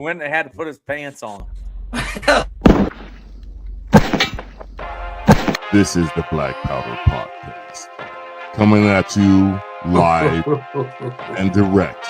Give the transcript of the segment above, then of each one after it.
When they had to put his pants on. This is the Black Powder Podcast, coming at you live and direct.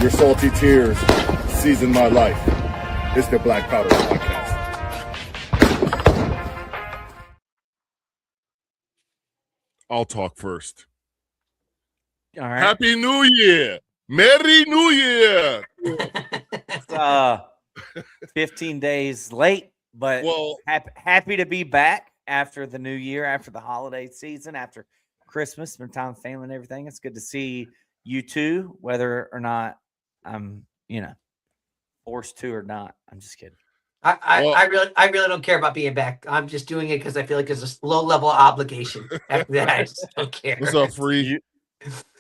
Your salty tears season my life. It's the Black Powder Podcast. I'll talk first. All right. Happy New Year! Merry New Year! It's 15 days late, but happy to be back after the new year, after the holiday season, after Christmas, spend time with family and everything. It's good to see you too, whether or not I'm, forced to or not. I'm just kidding. I really don't care about being back. I'm just doing it because I feel like it's a low level obligation. After that, I just don't care. What's up, Free?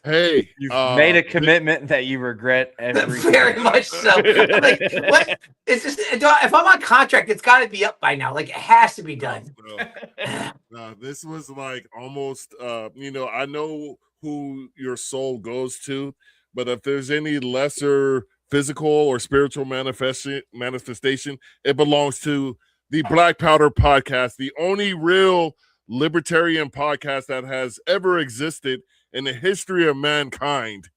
Hey, You've made a commitment that you regret every very much so. I'm like, what? It's just if I'm on contract, it's got to be up by now. Like it has to be done. This was like almost. I know who your soul goes to, but if there's any lesser physical or spiritual manifestation, it belongs to the Black Powder Podcast, the only real libertarian podcast that has ever existed in the history of mankind.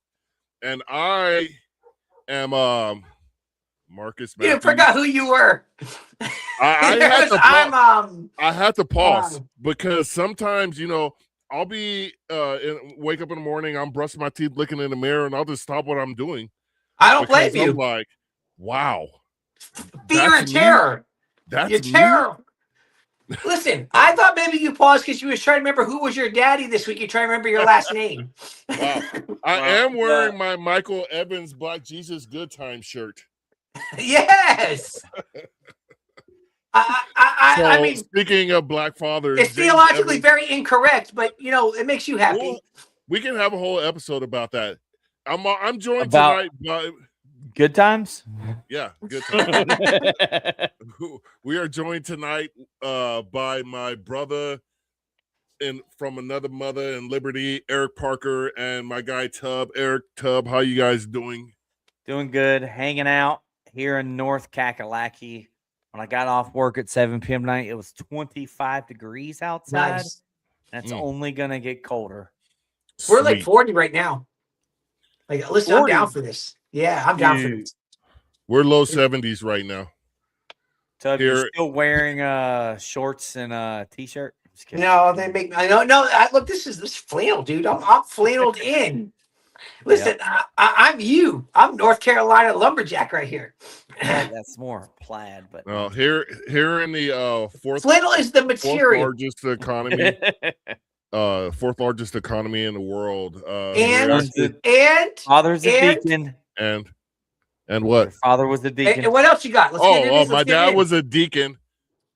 And I am Marcus Matthews. You forgot who you were. I had to pause because sometimes, I'll be wake up in the morning, I'm brushing my teeth, looking in the mirror, and I'll just stop what I'm doing. I don't blame you. I'm like, wow. Fear and terror. That's terror. Listen, I thought maybe you paused because you was trying to remember who was your daddy this week. You're trying to remember your last name. Wow. I am wearing my Michael Evans Black Jesus Good Time shirt. Yes. I mean, speaking of black fathers, it's theologically very incorrect, but it makes you happy. Well, we can have a whole episode about that. I'm joined tonight by Good Times. Yeah, Good Times. We are joined tonight by my brother from another mother in Liberty, Eric Parker, and my guy Tub. Eric Tub, how you guys doing? Doing good. Hanging out here in North Kakalaki. When I got off work at 7 p.m. tonight, it was 25 degrees outside. Nice. That's only gonna get colder. We're like 40 right now. Like, listen, 40. I'm down for this. Yeah, I'm down for this. We're low 70s right now. So you're still wearing shorts and a t-shirt? No, they make me. I know. No, look, this flannel, dude. I'm flanneled in. Listen, yep. I'm you. I'm North Carolina lumberjack right here. That's more plaid, but here in the fourth flannel is the material. Largest economy. Fourth largest economy in the world. And father's a deacon. And what? Your father was a deacon. And what else you got? My dad was a deacon.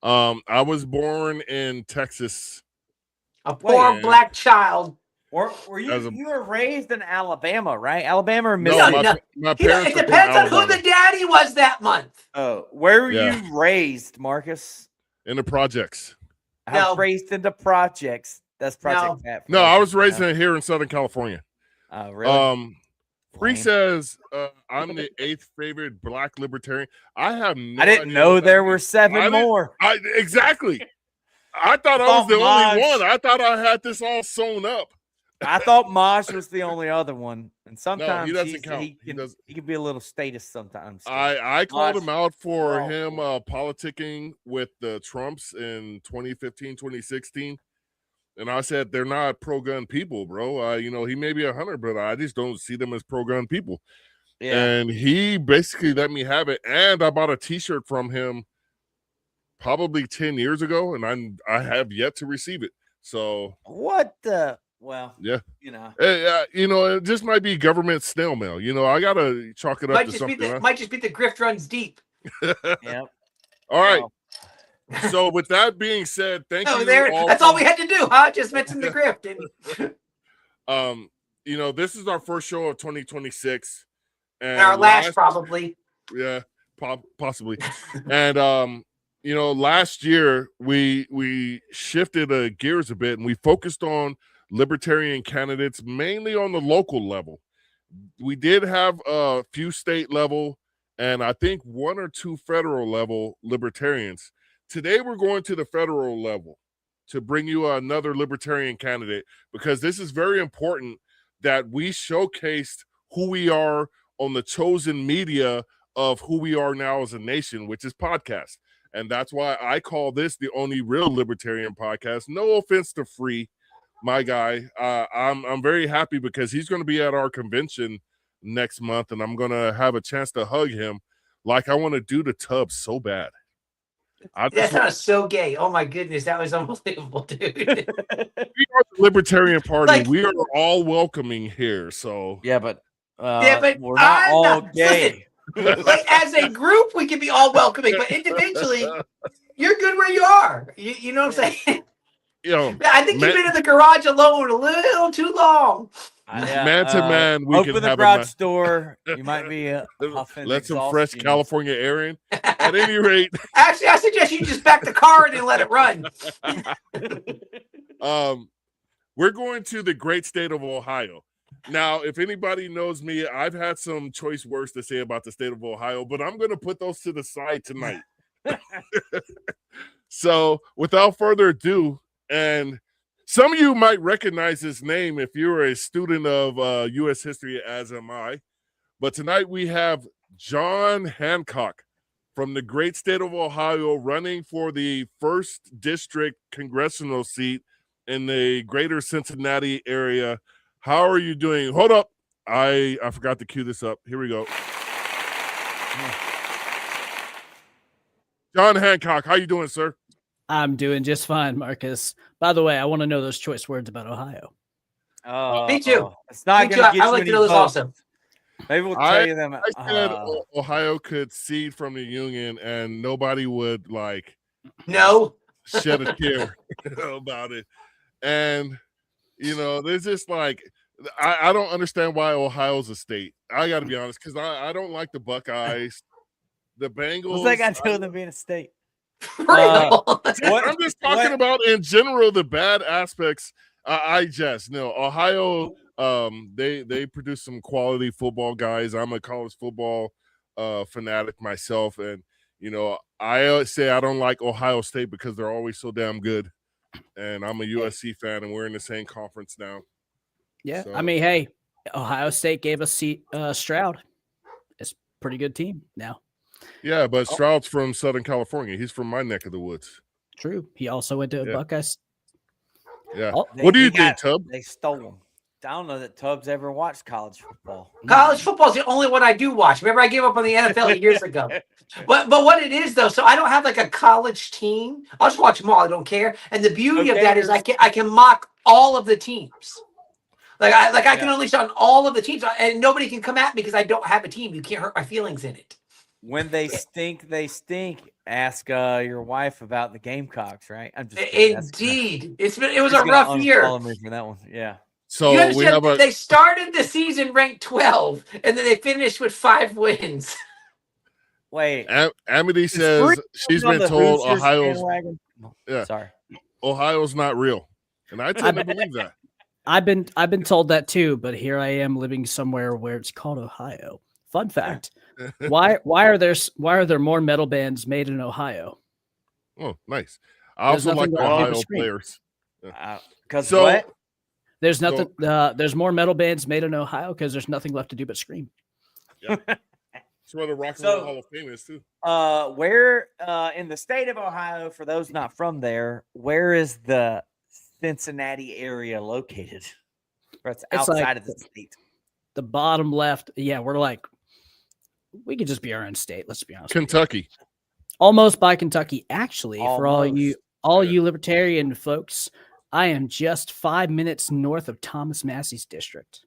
I was born in Texas. A poor black child. Or were you were raised in Alabama, right? Alabama or Mississippi? No. My parents it depends on who the daddy was that month. Oh, where were you raised, Marcus? In the projects. I was raised in the projects. That's Project Pat. No, I was raised here in Southern California. Oh, really? Free says I'm the 8th favorite black libertarian. I didn't know there were 7 more. Exactly. I thought I was the only one. I thought I had this all sewn up. I thought Mosh was the only other one, and sometimes he doesn't count. He can be a little status sometimes. I called him out for him politicking with the Trumps in 2015, 2016. And I said, they're not pro-gun people, bro. He may be a hunter, but I just don't see them as pro-gun people. Yeah. And he basically let me have it. And I bought a T-shirt from him probably 10 years ago, and I have yet to receive it. So what the? Well, yeah, it just might be government snail mail. I gotta chalk it up to something. Might just be the grift runs deep. Yep. All right. So with that being said, thank you. That's all we had to do, huh? Just mention the grift. And this is our first show of 2026, and our last probably. Yeah, possibly. And last year we shifted gears a bit, and we focused on libertarian candidates mainly on the local level. We did have a few state level, and I think 1 or 2 federal level libertarians. Today we're going to the federal level to bring you another libertarian candidate, because this is very important that we showcased who we are on the chosen media of who we are now as a nation, which is podcast. And that's why I call this the only real libertarian podcast. No offense to Free, my guy. I'm very happy because he's going to be at our convention next month, and I'm going to have a chance to hug him like I want to do to Tubbs so bad. That sounds so gay. Oh my goodness, that was unbelievable, dude. We are the Libertarian Party. We are all welcoming here. So but we're not all gay. Like as a group, we can be all welcoming, but individually, you're good where you are. You know what I'm saying? I think you've been in the garage alone a little too long. Man to man, we open can the have garage door. You might be let some fresh California air in. At any rate, actually, I suggest you just back the car and then let it run. We're going to the great state of Ohio. Now, if anybody knows me, I've had some choice words to say about the state of Ohio, but I'm going to put those to the side tonight. So, without further ado, and some of you might recognize his name if you're a student of U.S. history, as am I. But tonight we have John Hancock from the great state of Ohio running for the 1st District Congressional seat in the greater Cincinnati area. How are you doing? Hold up. I forgot to cue this up. Here we go. John Hancock, how you doing, sir? I'm doing just fine, Marcus. By the way, I want to know those choice words about Ohio. Me too. It's not going to get you I like to know those also. Maybe we'll tell you them. I said Ohio could cede from the Union, and nobody would shed a tear about it. And there's just I don't understand why Ohio's a state. I got to be honest, because I don't like the Buckeyes, the Bengals. What's that got to do with them being a state? I'm just talking about in general the bad aspects. Ohio. They produce some quality football guys. I'm a college football fanatic myself, and I say I don't like Ohio State because they're always so damn good. And I'm a USC fan, and we're in the same conference now. Yeah, so. I mean, hey, Ohio State gave us Stroud. It's a pretty good team now. Yeah, but Stroud's from Southern California. He's from my neck of the woods. True. He also went to Buckeyes. Yeah. What do you think, Tubb? They stole him. I don't know that Tubbs ever watched college football. College football is the only one I do watch. Remember, I gave up on the NFL years ago. But what it is though, so I don't have like a college team. I'll just watch them all. I don't care. And the beauty of that is I can mock all of the teams. I can unleash on all of the teams, and nobody can come at me because I don't have a team. You can't hurt my feelings in it. When they stink, they stink. Ask your wife about the Gamecocks, right? I'm just indeed. It was a rough year. Follow me for that one, yeah. So they started the season ranked 12, and then they finished with 5 wins. Wait, Amity says she's been told Ohio's. Sorry, Ohio's not real, and I tend to believe that. I've been told that too, but here I am living somewhere where it's called Ohio. Fun fact: why are there more metal bands made in Ohio? Oh, nice. I also like Ohio players. Because what? There's nothing. There's more metal bands made in Ohio because there's nothing left to do but scream. Yeah, that's where the Rock and Roll Hall of Fame is too. Where in the state of Ohio, for those not from there, where is the Cincinnati area located? It's outside of the state. The bottom left. Yeah, we could just be our own state. Let's be honest. Kentucky. Almost by Kentucky. Actually, for all you libertarian folks, I am just 5 minutes north of Thomas Massey's district.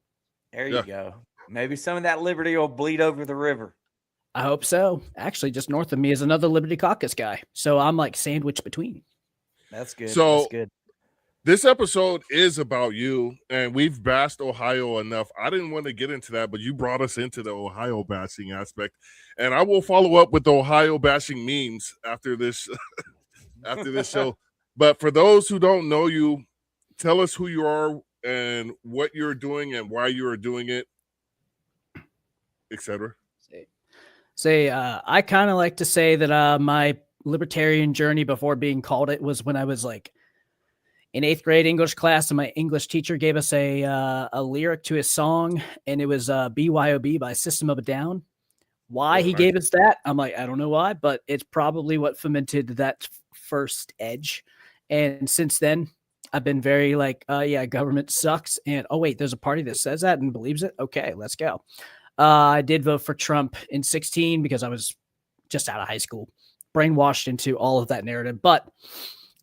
There you go. Maybe some of that Liberty will bleed over the river. I hope so. Actually, just north of me is another Liberty Caucus guy. So I'm like sandwiched between. That's good. So That's good. This episode is about you, and we've bashed Ohio enough. I didn't want to get into that, but you brought us into the Ohio bashing aspect, and I will follow up with the Ohio bashing memes after this after this show. But for those who don't know you, tell us who you are and what you're doing and why you are doing it, etc. I kind of like to say that my libertarian journey before being called it was when I was like in 8th grade English class, and my English teacher gave us a lyric to his song, and it was BYOB by System of a Down. Why he gave us that, I'm like, I don't know why, but it's probably what fomented that first edge. And since then, I've been very like, yeah, government sucks. And oh, wait, there's a party that says that and believes it. Okay, let's go. I did vote for Trump in 2016 because I was just out of high school, brainwashed into all of that narrative. But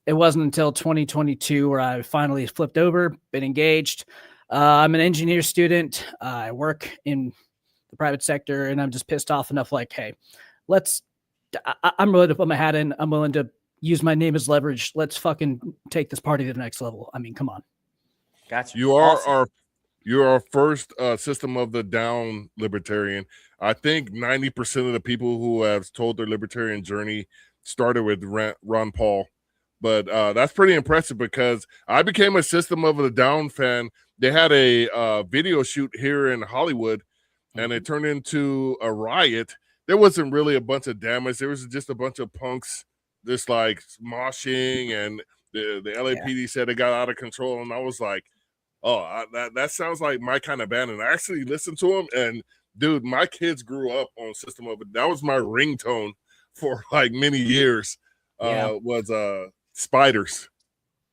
it wasn't until 2022 where I finally flipped over, been engaged. I'm an engineer student. I work in the private sector, and I'm just pissed off enough like, hey, I'm willing to put my hat in. I'm willing to use my name as leverage. Let's fucking take this party to the next level. I mean, come on. Gotcha. You are you're our first System of the Down libertarian. I think 90% of the people who have told their libertarian journey started with Ron Paul. But that's pretty impressive because I became a System of the Down fan. They had a video shoot here in Hollywood, and it turned into a riot. There wasn't really a bunch of damage. There was just a bunch of punks just like moshing, and the LAPD said it got out of control. And I was like, oh, that sounds like my kind of band. And I actually listened to them, and dude, my kids grew up on System of it. That was my ringtone for like many years. Was Spiders.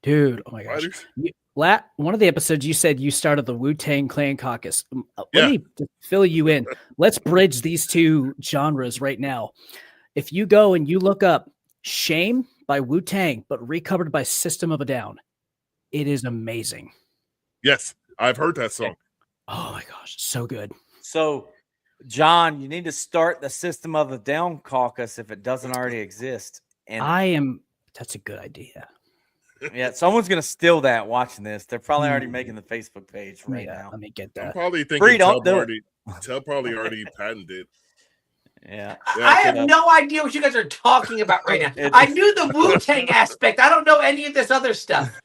Dude, oh my gosh. One of the episodes you said you started the Wu-Tang Clan caucus. Let me fill you in. Let's bridge these two genres right now. If you go and you look up Shame by Wu-Tang, but recovered by System of a Down, it is amazing. Yes, I've heard that song. Oh my gosh, so good. So, John, you need to start the System of a Down caucus if it doesn't already exist. And that's a good idea. Yeah, someone's gonna steal that watching this. They're probably already making the Facebook page right now. Let me get that. I'm probably thinking Tub probably already patented. Yeah. I have no idea what you guys are talking about right now. I knew the Wu-Tang aspect. I don't know any of this other stuff.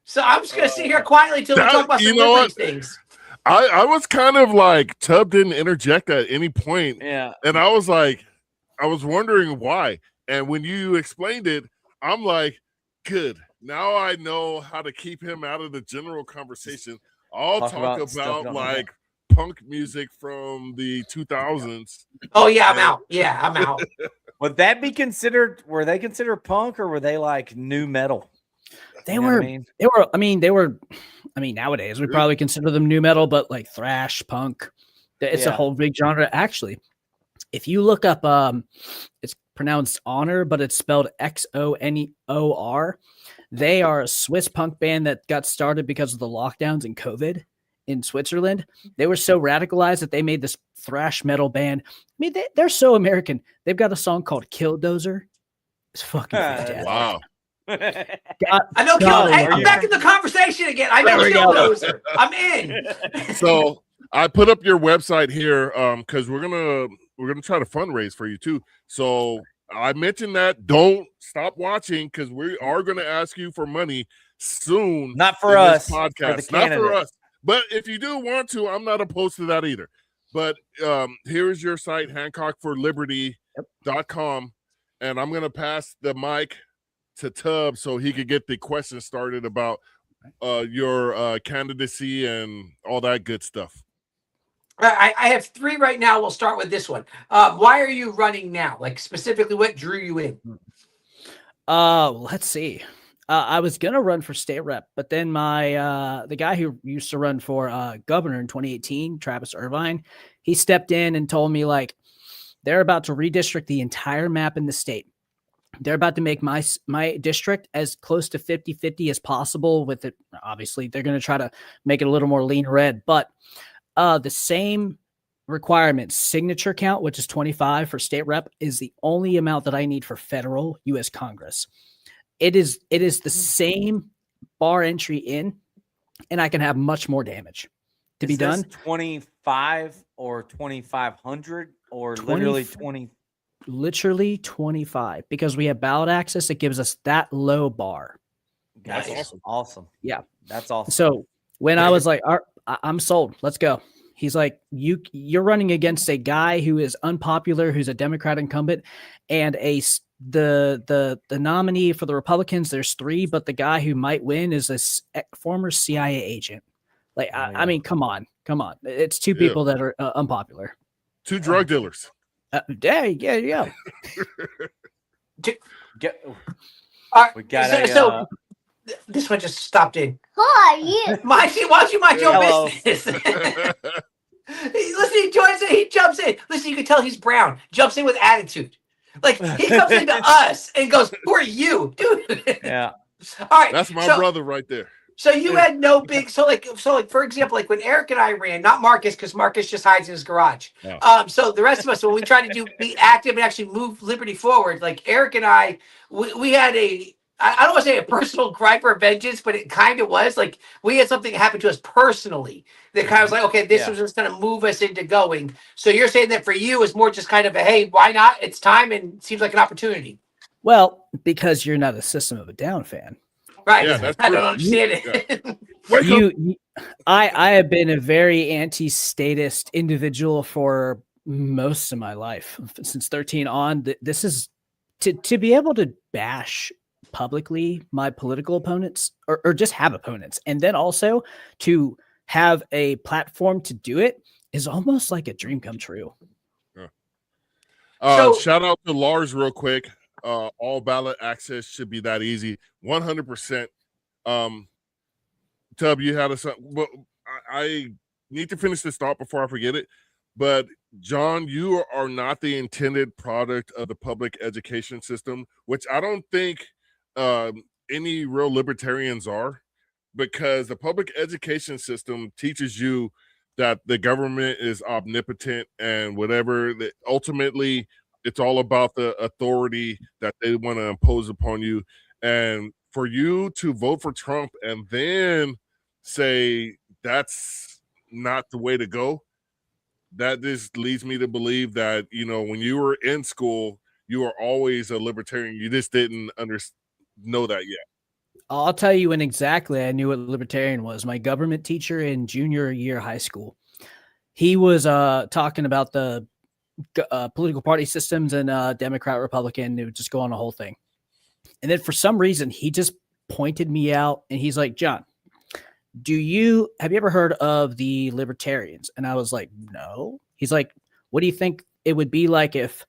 So I'm just gonna sit here quietly till we talk about some of these things. I was kind of like, Tub didn't interject at any point. Yeah. And I was like, I was wondering why. And when you explained it, I'm like, good. Now I know how to keep him out of the general conversation. I'll talk about like punk music from the 2000s. Oh yeah, I'm out. Yeah, I'm out. Would that be considered? Were they considered punk, or were they like new metal? They were. Nowadays we probably consider them new metal, but like thrash punk, it's a whole big genre. Actually, if you look up, it's pronounced Honor, but it's spelled XONEOR. They are a Swiss punk band that got started because of the lockdowns and COVID in Switzerland. They were so radicalized that they made this thrash metal band. I mean, they're so American. They've got a song called Killdozer. It's fucking fantastic. Wow. I know Killdozer. I'm back in the conversation again. I know Killdozer. I'm in. So I put up your website here because we're gonna try to fundraise for you too. So I mentioned that. Don't stop watching because we are going to ask you for money soon. Not for us. Podcast. Not for us. But if you do want to, I'm not opposed to that either. But here's your site, HancockForLiberty.com. And I'm going to pass the mic to Tub so he could get the questions started about your candidacy and all that good stuff. I have 3 right now. We'll start with this one. Why are you running now? Like specifically, what drew you in? Let's see. I was gonna run for state rep, but then the guy who used to run for governor in 2018, Travis Irvine, he stepped in and told me like they're about to redistrict the entire map in the state. They're about to make my district as close to 50-50 as possible with it. Obviously, they're going to try to make it a little more lean red, but the same requirement signature count, which is 25 for state rep, is the only amount that I need for federal U.S. Congress. It is the same bar entry in, and I can have much more damage to be done. 25 or 2,500 or literally 20. Literally 25, because we have ballot access. It gives us that low bar. That's nice. awesome. Yeah, that's awesome. So when I was like, I'm sold, let's go. He's like, you're running against a guy who is unpopular, who's a Democrat incumbent, and the nominee for the Republicans. There's 3, but the guy who might win is a former CIA agent. Like, I mean, come on. It's 2 people that are unpopular. 2 drug dealers. Yeah. We got so this one just stopped in. Who are you? Why don't you mind your business? Listen, he joins in. He jumps in. Listen, you can tell he's brown. Jumps in with attitude. Like, he comes into us and goes, "Who are you, dude?" Yeah. All right. That's my brother right there. So you had no big, so like for example, like when Eric and I ran, not Marcus, because Marcus just hides in his garage. No. So the rest of us, when we tried to be active and actually move Liberty forward, like Eric and I, we had I don't want to say a personal gripe or vengeance, but it kind of was like we had something happen to us personally that kind of was like, okay, this was just going to move us into going. So you're saying that for you is more just kind of a, hey, why not? It's time and it seems like an opportunity. Well, because you're not a System of a Down fan. Right. Yeah, I don't understand it. I have been a very anti-statist individual for most of my life, since 13 on. This is to be able to bash publicly my political opponents or just have opponents, and then also to have a platform to do it is almost like a dream come true. Shout out to Lars real quick. All ballot access should be that easy. 100%. Tub, you had well, I need to finish this thought before I forget it. But John, you are not the intended product of the public education system, which I don't think any real libertarians are, because the public education system teaches you that the government is omnipotent and whatever. That ultimately, it's all about the authority that they want to impose upon you. And for you to vote for Trump and then say that's not the way to go, that just leads me to believe that, you know, when you were in school, you were always a libertarian. You just didn't know that yet. I'll tell you when exactly I knew what libertarian was. My government teacher in junior year high school, he was talking about the political party systems and Democrat, Republican. It would just go on a whole thing. And then for some reason, he just pointed me out and he's like, John, have you ever heard of the libertarians? And I was like, no. He's like, what do you think it would be like if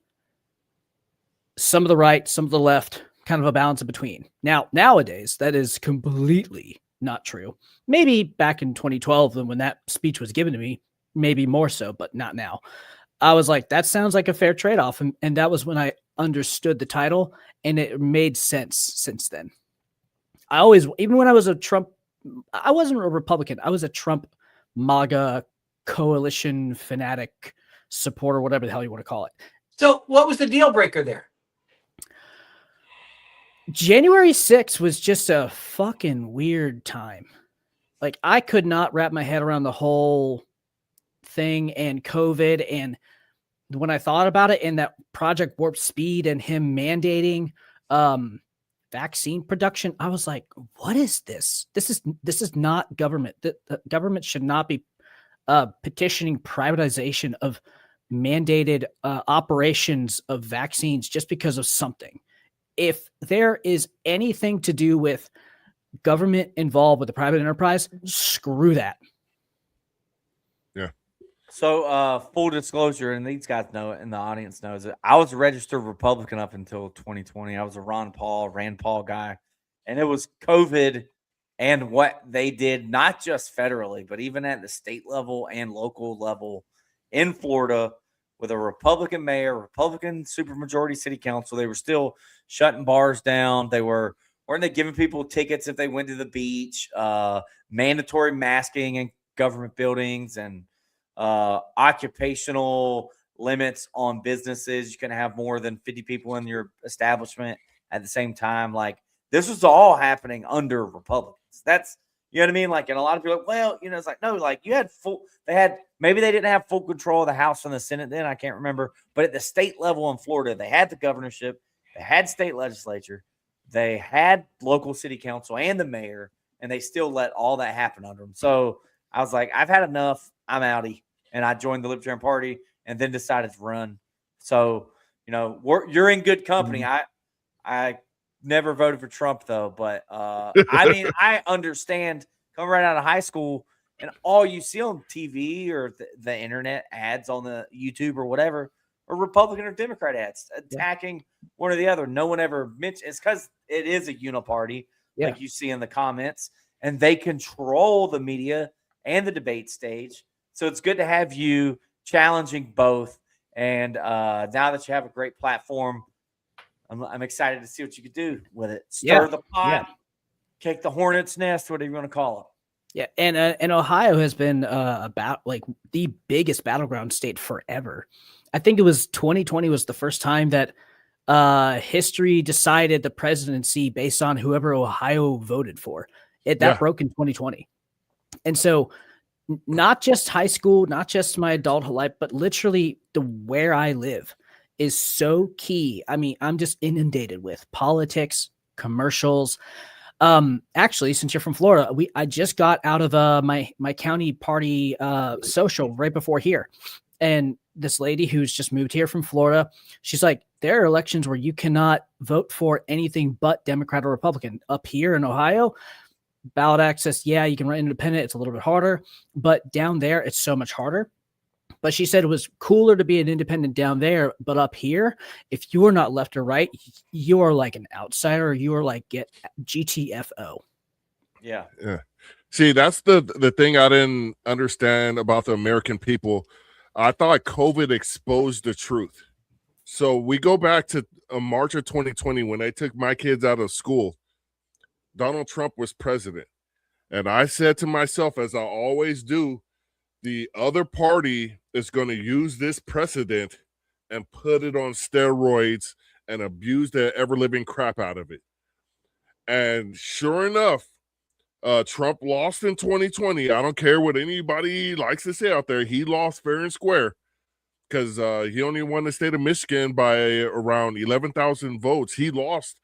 some of the right, some of the left, kind of a balance in between? Now, nowadays, that is completely not true. Maybe back in 2012, when that speech was given to me, maybe more so, but not now. I was like, that sounds like a fair trade-off. And that was when I understood the title, and it made sense since then. I always, even when I was a Trump, I wasn't a Republican. I was a Trump MAGA coalition fanatic supporter, whatever the hell you want to call it. So what was the deal breaker there? January 6th was just a fucking weird time. Like, I could not wrap my head around the whole thing and COVID. And when I thought about it, and that Project Warp Speed and him mandating vaccine production, I was like, what is this? This is not government. The government should not be petitioning privatization of mandated operations of vaccines just because of something. If there is anything to do with government involved with the private enterprise, screw that. Yeah. So full disclosure, and these guys know it and the audience knows it, I was a registered Republican up until 2020. I was a Rand Paul guy. And it was COVID and what they did, not just federally, but even at the state level and local level in Florida, with a Republican mayor, Republican supermajority city council. They were still shutting bars down. Weren't they giving people tickets if they went to the beach? Mandatory masking in government buildings and occupational limits on businesses. You can have more than 50 people in your establishment at the same time. Like, this was all happening under Republicans. That's, you know what I mean? Like, and a lot of people are like, well, you know, it's like, no, like maybe they didn't have full control of the House and the Senate then, I can't remember. But at the state level in Florida, they had the governorship, they had state legislature, they had local city council and the mayor, and they still let all that happen under them. So I was like, I've had enough. I'm outie. And I joined the Libertarian Party and then decided to run. So, you know, you're in good company. Mm-hmm. I never voted for Trump, though. But, I mean, I understand coming right out of high school and all you see on TV or the internet ads on the YouTube or whatever are Republican or Democrat ads attacking one or the other. No one ever mentions. It's because it is a uniparty, like you see in the comments, and they control the media and the debate stage. So it's good to have you challenging both. And now that you have a great platform, I'm excited to see what you could do with it. Stir the pot, kick the hornet's nest, whatever you want to call it. Yeah, and Ohio has been about like the biggest battleground state forever. I think it was 2020 was the first time that history decided the presidency based on whoever Ohio voted for. That broke in 2020. And so not just high school, not just my adulthood life, but literally where I live is so key. I mean, I'm just inundated with politics, commercials. Actually, since you're from Florida, I just got out of my county party social right before here. And this lady who's just moved here from Florida, she's like, there are elections where you cannot vote for anything but Democrat or Republican. Up here in Ohio, ballot access, you can run independent. It's a little bit harder, but down there, it's so much harder. But she said it was cooler to be an independent down there, but up here, if you are not left or right, you are like an outsider. You are like get GTFO. Yeah. See, that's the thing I didn't understand about the American people. I thought COVID exposed the truth. So we go back to March of 2020 when they took my kids out of school. Donald Trump was president. And I said to myself, as I always do, the other party is going to use this precedent and put it on steroids and abuse the ever-living crap out of it. And sure enough, Trump lost in 2020. I don't care what anybody likes to say out there. He lost fair and square because he only won the state of Michigan by around 11,000 votes. He lost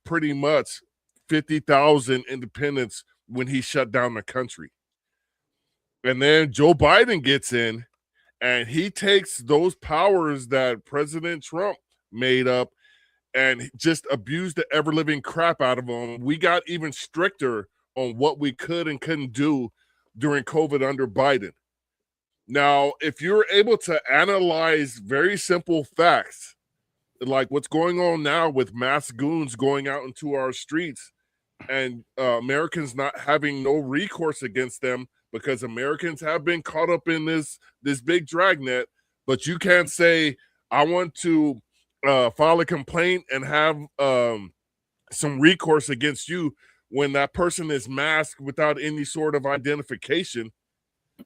pretty much 50,000 independents when he shut down the country. And then Joe Biden gets in and he takes those powers that President Trump made up and just abused the ever-living crap out of them. We got even stricter on what we could and couldn't do during COVID under Biden. Now, if you're able to analyze very simple facts, like what's going on now with mass goons going out into our streets and Americans not having no recourse against them because Americans have been caught up in this big dragnet, but you can't say, I want to file a complaint and have some recourse against you when that person is masked without any sort of identification.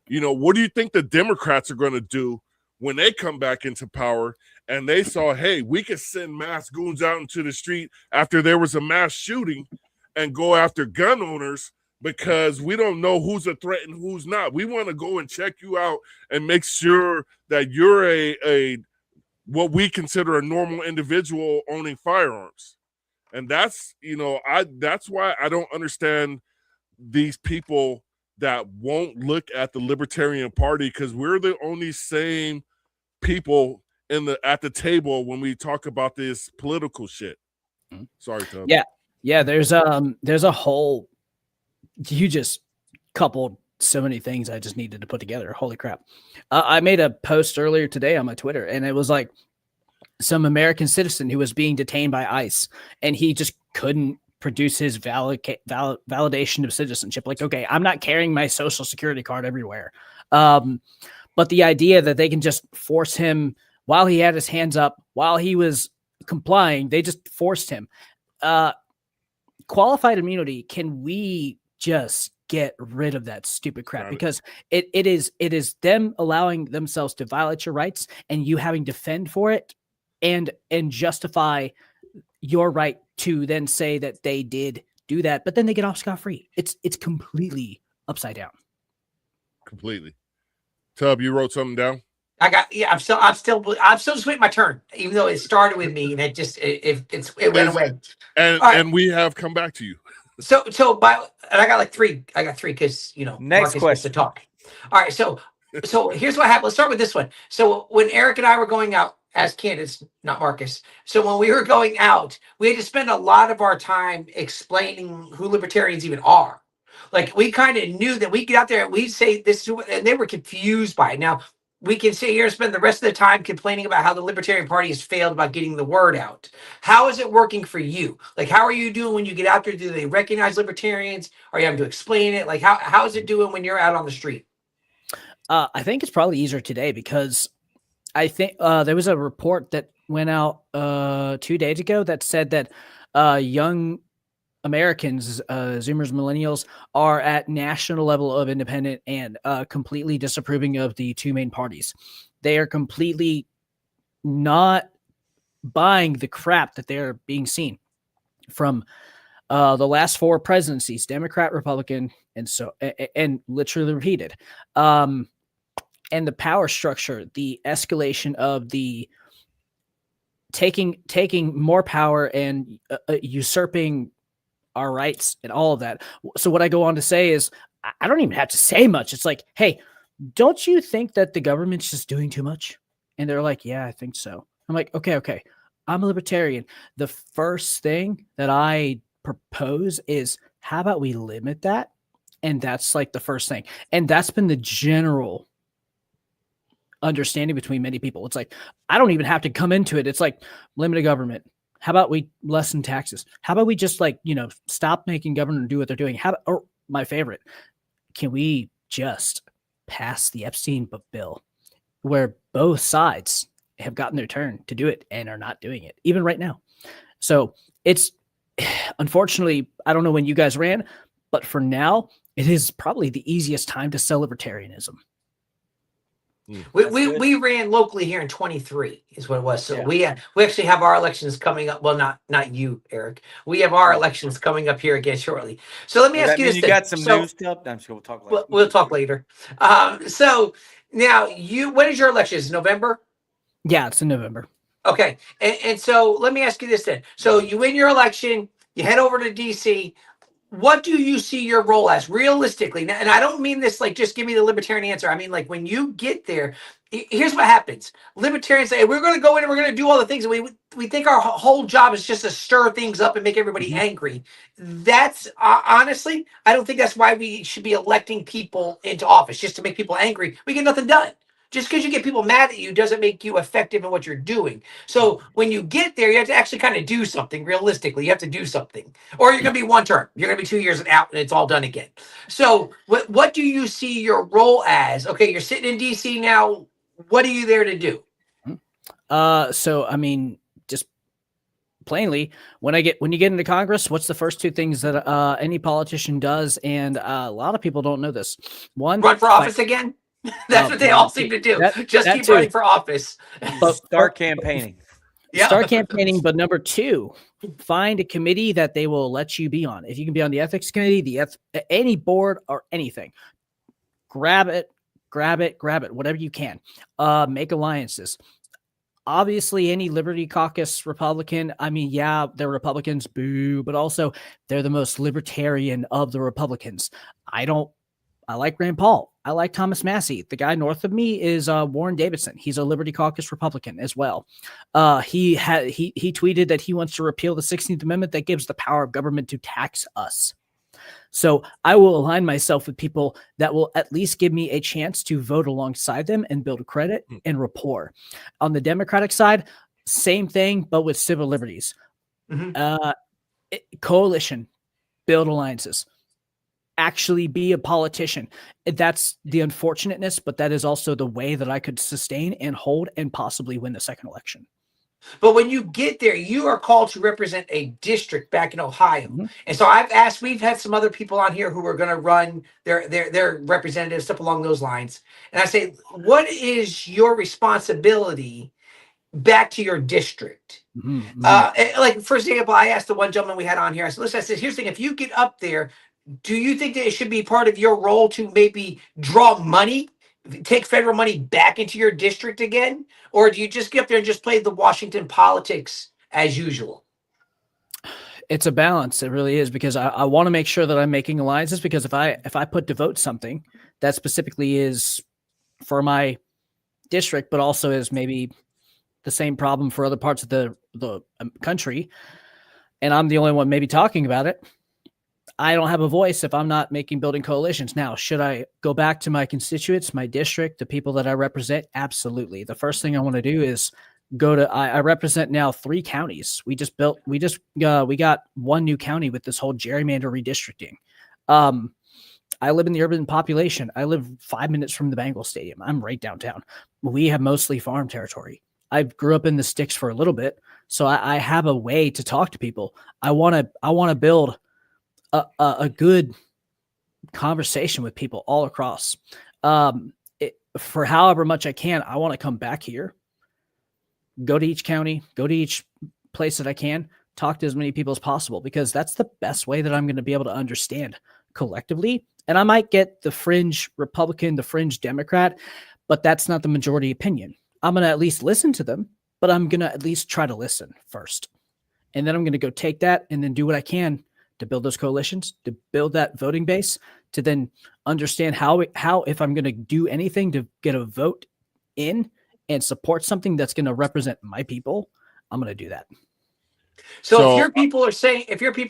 You know, what do you think the Democrats are going to do when they come back into power and they saw, hey, we can send mass goons out into the street after there was a mass shooting and go after gun owners because we don't know who's a threat and who's not. We want to go and check you out and make sure that you're a what we consider a normal individual owning firearms. And that's, you know, that's why I don't understand these people that won't look at the Libertarian Party, because we're the only same people at the table when we talk about this political shit. Sorry, Tub. Yeah. There's a whole. You just coupled so many things I just needed to put together. Holy crap! I made a post earlier today on my Twitter, and it was like some American citizen who was being detained by ICE, and he just couldn't produce his validation of citizenship. Like, okay, I'm not carrying my social security card everywhere. But the idea that they can just force him while he had his hands up, while he was complying, they just forced him. Qualified immunity, can we just get rid of that stupid crap? Because it is them allowing themselves to violate your rights and you having to defend for it and justify your right to then say that they did do that, but then they get off scot-free. It's completely upside down. Completely. Tub, you wrote something down? I'm still just waiting my turn, even though it started with me and it went away. And we have come back to you. So I got three because next Marcus question to talk. All right, so here's what happened. Let's start with this one. So when Eric and I were going out as candidates, not Marcus. So when we were going out, we had to spend a lot of our time explaining who libertarians even are. Like, we kind of knew that we get out there and we say this, and they were confused by it. Now, we can sit here and spend the rest of the time complaining about how the Libertarian Party has failed about getting the word out. How is it working for you? Like, how are you doing when you get out there? Do they recognize libertarians? Are you having to explain it? Like, how is it doing when you're out on the street? I think it's probably easier today because I think there was a report that went out 2 days ago that said that young Americans, Zoomers, millennials, are at national level of independent and completely disapproving of the two main parties. They are completely not buying the crap that they're being seen from the last four presidencies, Democrat, Republican, and literally repeated. And the power structure, the escalation of the taking more power and usurping our rights and all of that. So what I go on to say is, I don't even have to say much. It's like, hey, don't you think that the government's just doing too much? And they're like, yeah, I think so. I'm like, okay. I'm a libertarian. The first thing that I propose is, how about we limit that? And that's like the first thing. And that's been the general understanding between many people. It's like, I don't even have to come into it. It's like, limited government. How about we lessen taxes? How about we just stop making government do what they're doing? Or my favorite, can we just pass the Epstein bill where both sides have gotten their turn to do it and are not doing it, even right now? So it's, unfortunately, I don't know when you guys ran, but for now, it is probably the easiest time to sell libertarianism. We ran locally here in 23 is what it was. So we actually have our elections coming up. Well, not you, Eric. We have our elections coming up here again shortly. So let me ask you this. You got some news stuff? I'm sure we'll talk later. We'll talk later. So now when is your election? Is it November? Yeah, it's in November. Okay. And so let me ask you this then. So you win your election, you head over to DC. What do you see your role as realistically? And I don't mean this like just give me the libertarian answer. I mean, like, when you get there, here's what happens. Libertarians say, we're going to go in and we're going to do all the things. And we think our whole job is just to stir things up and make everybody angry. That's honestly, I don't think that's why we should be electing people into office, just to make people angry. We get nothing done. Just because you get people mad at you doesn't make you effective in what you're doing. So when you get there, you have to actually kind of do something realistically. You have to do something, or you're going to be one term. You're going to be 2 years and out, and it's all done again. So what do you see your role as? Okay, you're sitting in DC now. What are you there to do? So I mean, just plainly, when you get into Congress, what's the first two things that any politician does? And a lot of people don't know this. One, run for office again. That's what they all seem to do. Just keep running for office. But start campaigning. Yeah. Start campaigning. But number two, find a committee that they will let you be on. If you can be on the ethics committee, any board or anything, grab it, whatever you can. Make alliances. Obviously, any Liberty Caucus Republican, I mean, yeah, they're Republicans, boo, but also they're the most libertarian of the Republicans. I like Rand Paul. I like Thomas Massey. The guy north of me is Warren Davidson. He's a Liberty Caucus Republican as well. He tweeted that he wants to repeal the 16th Amendment that gives the power of government to tax us. So I will align myself with people that will at least give me a chance to vote alongside them and build credit and rapport. On the Democratic side, same thing, but with civil liberties. Coalition, build alliances. actually be a politician. That's the unfortunateness, but that is also the way that I could sustain and hold and possibly win the second election. But when you get there, you are called to represent a district back in Ohio. Mm-hmm. And so we've had some other people on here who are going to run their representatives, stuff along those lines. And I say, what is your responsibility back to your district? Mm-hmm. Like, for example, I asked the one gentleman we had on here, I said, listen, here's the thing, if you get up there, do you think that it should be part of your role to maybe draw money, take federal money back into your district again? Or do you just get up there and just play the Washington politics as usual? It's a balance. It really is, because I want to make sure that I'm making alliances, because if I put to vote something that specifically is for my district, but also is maybe the same problem for other parts of the country, and I'm the only one maybe talking about it, I don't have a voice if I'm not building coalitions. Now, should I go back to my constituents, my district, the people that I represent? Absolutely. The first thing I want to do is I represent now 3 counties. We got one new county with this whole gerrymander redistricting. I live in the urban population. I live 5 minutes from the Bengals Stadium. I'm right downtown. We have mostly farm territory. I grew up in the sticks for a little bit, so I have a way to talk to people. I want to build a good conversation with people all across. For however much I can, I want to come back here, go to each county, go to each place that I can, talk to as many people as possible, because that's the best way that I'm going to be able to understand collectively. And I might get the fringe Republican, the fringe Democrat, but that's not the majority opinion. I'm going to at least listen to them, but I'm going to at least try to listen first. And then I'm going to go take that and then do what I can to build those coalitions, to build that voting base, to then understand how if I'm going to do anything to get a vote in and support something that's going to represent my people, I'm going to do that. So if your people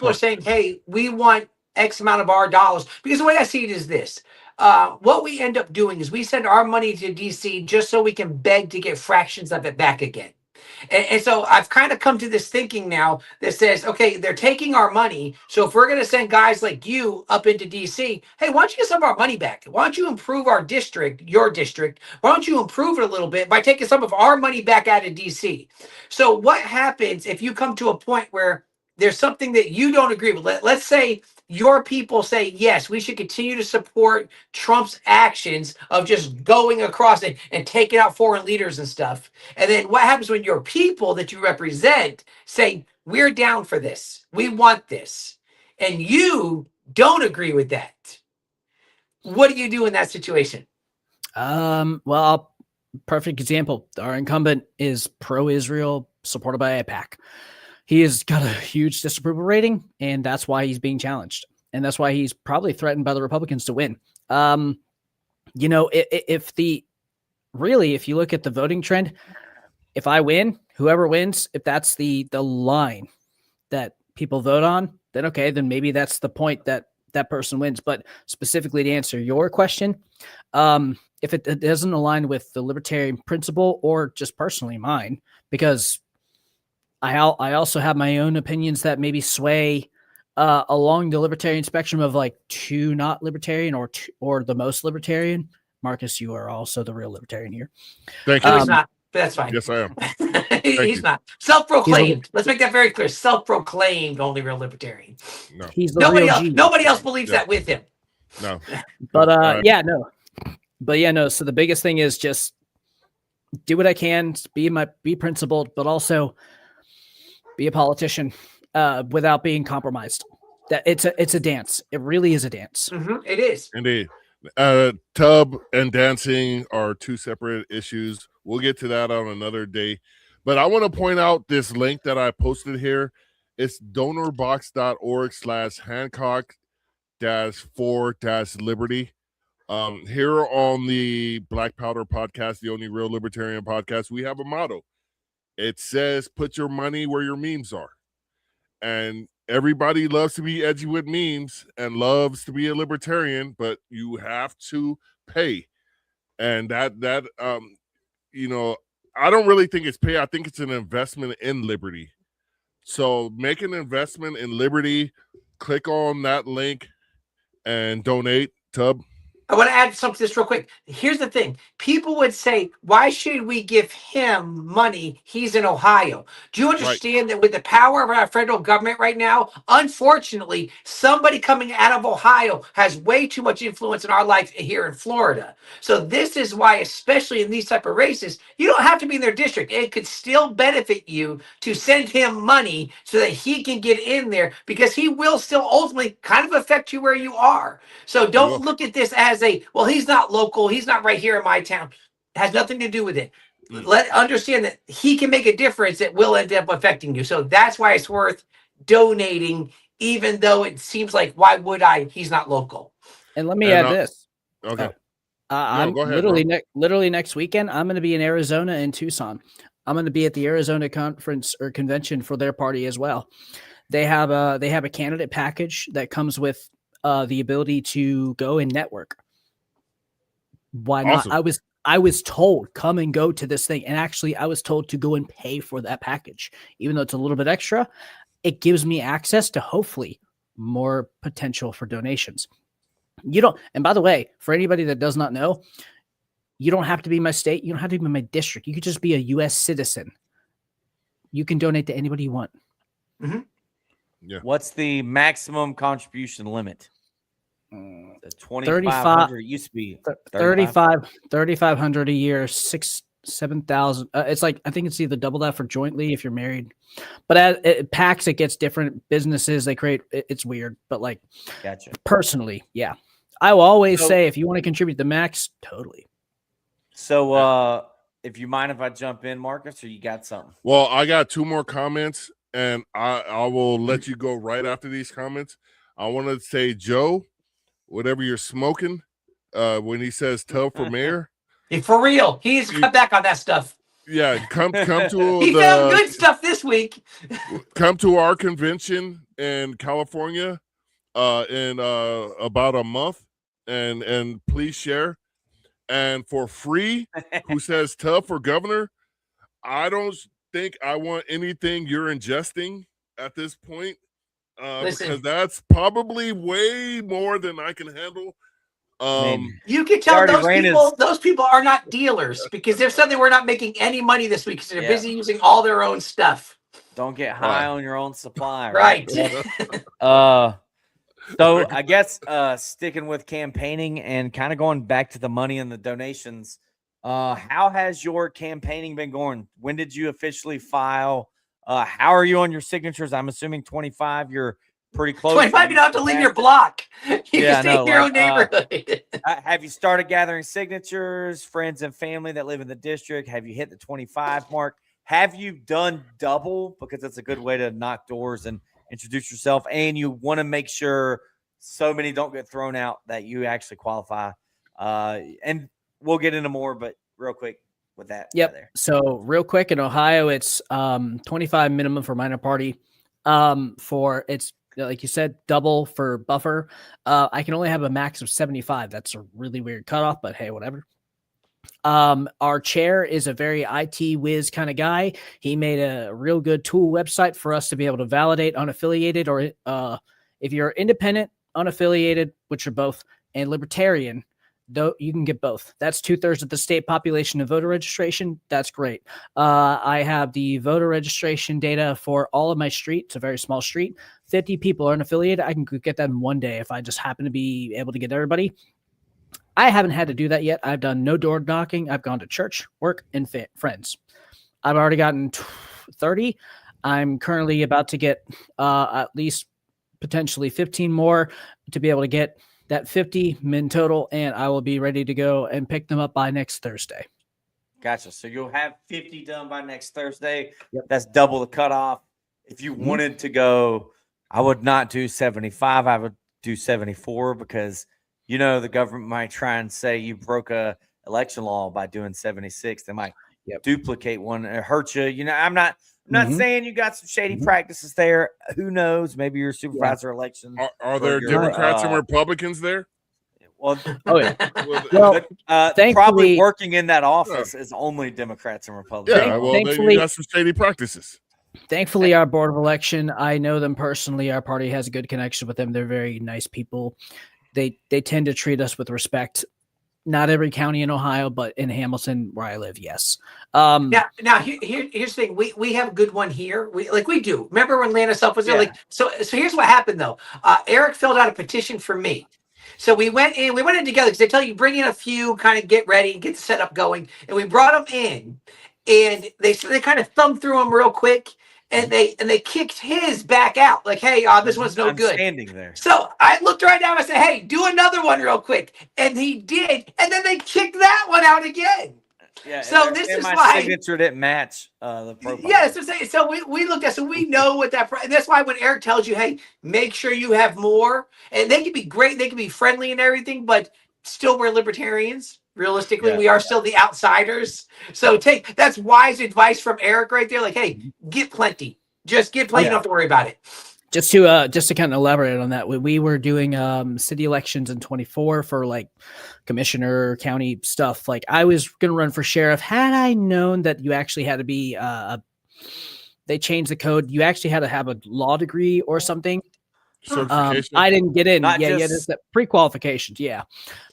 are saying, hey, we want X amount of our dollars, because the way I see it is this, what we end up doing is we send our money to DC just so we can beg to get fractions of it back again. And so I've kind of come to this thinking now that says, okay, they're taking our money. So if we're going to send guys like you up into DC, hey, why don't you get some of our money back? Why don't you improve our district, your district? Why don't you improve it a little bit by taking some of our money back out of DC? So what happens if you come to a point where there's something that you don't agree with? Let's say your people say, yes, we should continue to support Trump's actions of just going across and taking out foreign leaders and stuff. And then what happens when your people that you represent say, we're down for this, we want this, and you don't agree with that? What do you do in that situation? Well, perfect example. Our incumbent is pro-Israel, supported by AIPAC. He has got a huge disapproval rating, and that's why he's being challenged. And that's why he's probably threatened by the Republicans to win. If you look at the voting trend, if I win, whoever wins, if that's the line that people vote on, then okay, then maybe that's the point that person wins. But specifically to answer your question, if it doesn't align with the libertarian principle or just personally mine, because I also have my own opinions that maybe sway along the libertarian spectrum of like too not libertarian or the most libertarian. Marcus, you are also the real libertarian here. Thank you. No, he's not. But that's fine. Yes, I am. He's not. Self-proclaimed. Let's make that very clear. Self-proclaimed only real libertarian. No. He's nobody else believes that with him. No. But so the biggest thing is just do what I can, be principled, but also be a politician without being compromised. That it's a dance. It really is a dance. Mm-hmm. It is. Indeed. Tub and dancing are 2 separate issues. We'll get to that on another day. But I want to point out this link that I posted here. It's donorbox.org/Hancock-4-Liberty. Here on the Black Powder Podcast, the only real libertarian podcast, we have a motto. It says, put your money where your memes are. And everybody loves to be edgy with memes and loves to be a libertarian, but you have to pay. And that I don't really think it's pay. I think it's an investment in liberty. So make an investment in liberty. Click on that link and donate. Tub. I want to add something to this real quick. Here's the thing. People would say, why should we give him money? He's in Ohio. Do you understand that with the power of our federal government right now, unfortunately, somebody coming out of Ohio has way too much influence in our life here in Florida. So this is why, especially in these type of races, you don't have to be in their district. It could still benefit you to send him money so that he can get in there, because he will still ultimately kind of affect you where you are. So don't look at this as well, he's not local. He's not right here in my town. It has nothing to do with it. Understand that he can make a difference that will end up affecting you. So that's why it's worth donating, even though it seems like, why would I? He's not local. And let me add this. Okay. I'm go ahead, literally next weekend. I'm going to be in Arizona and Tucson. I'm going to be at the Arizona conference or convention for their party as well. They have a candidate package that comes with the ability to go and network. Why not? I was told come and go to this thing, and actually I was told to go and pay for that package, even though it's a little bit extra. It gives me access to hopefully more potential for donations. And by the way, for anybody that does not know, you don't have to be my state. You don't have to be my district. You could just be a U.S. citizen. You can donate to anybody you want. Mm-hmm. Yeah. What's the maximum contribution limit? 2,500. It used to be 3,500 a year, 7,000. It's like, I think it's either double that for jointly if you're married, but at PACs it gets different. Businesses they create, it's weird, but like, gotcha. Personally, yeah, I will always say if you want to contribute the max, totally. So, if you mind if I jump in, Marcus, or you got something? Well, I got 2 more comments, and I will let you go right after these comments. I want to say, Joe, whatever you're smoking, when he says Tub for mayor. For real. He needs to cut back on that stuff. Yeah, come to he found good stuff this week. Come to our convention in California in about a month, and please share. And for free, who says Tub for governor? I don't think I want anything you're ingesting at this point. Because that's probably way more than I can handle. You can tell those people are not dealers, because there's something we're not making any money this week because they're busy using all their own stuff. Don't get high on your own supply. Right. So I guess sticking with campaigning and kind of going back to the money and the donations, how has your campaigning been going? When did you officially file? How are you on your signatures? I'm assuming 25. You're pretty close. 25. You don't have to leave your block. You can stay in your own neighborhood. Have you started gathering signatures? Friends and family that live in the district? Have you hit the 25 mark? Have you done double? Because it's a good way to knock doors and introduce yourself. And you want to make sure so many don't get thrown out that you actually qualify. And we'll get into more, but real quick. With that. Yep. There. So real quick, in Ohio, it's 25 minimum for minor party. For it's like you said, double for buffer. I can only have a max of 75. That's a really weird cutoff, but hey, whatever. Our chair is a very IT whiz kind of guy. He made a real good tool website for us to be able to validate unaffiliated, or if you're independent, unaffiliated, which are both, and libertarian. You can get both. That's 2/3 of the state population of voter registration. That's great. I have the voter registration data for all of my street. It's a very small street. 50 people are unaffiliated. I can get that in one day if I just happen to be able to get everybody. I haven't had to do that yet. I've done no door knocking. I've gone to church, work, and friends. I've already gotten 30. I'm currently about to get at least potentially 15 more to be able to get that 50 min total, and I will be ready to go and pick them up by next Thursday. Gotcha. So you'll have 50 done by next Thursday. Yep. That's double the cutoff. If you wanted to go, I would not do 75. I would do 74 because, the government might try and say you broke a election law by doing 76. They might duplicate one and hurt you. I'm not saying you got some shady practices there. Who knows? Maybe your supervisor elections. Are there Democrats and Republicans there? Well, thankfully, probably working in that office is only Democrats and Republicans. Yeah, well, then you got some shady practices. Thankfully, our board of election, I know them personally. Our party has a good connection with them. They're very nice people. they tend to treat us with respect. Not every county in Ohio, but in Hamilton, where I live, yes. Now here's the thing. We have a good one here. We do. Remember when Lana Self was there? Yeah. So here's what happened though. Eric filled out a petition for me. So we went in together because they tell you bring in a few, kind of get ready, get the setup going, and we brought them in, and they kind of thumbed through them real quick, and they kicked his back out like, hey, this one's no good. Standing there. So I looked right down. I said, hey, do another one real quick, and he did, and then they kicked that one out again. Yeah. So this is my why signature didn't match the profile. Yeah, so we looked at, so we know what and that's why when Eric tells you, hey, make sure you have more, and they can be great, they can be friendly and everything, but still we're libertarians. Realistically, we are still the outsiders. So that's wise advice from Eric right there. Like, hey, get plenty. Just get plenty. You don't have to worry about it. Just to kind of elaborate on that, we were doing city elections in 24 for like commissioner, county stuff. Like I was going to run for sheriff. Had I known that you actually had to be, they changed the code. You actually had to have a law degree or something. Certification. I didn't get in. Not There's that pre-qualifications. Yeah.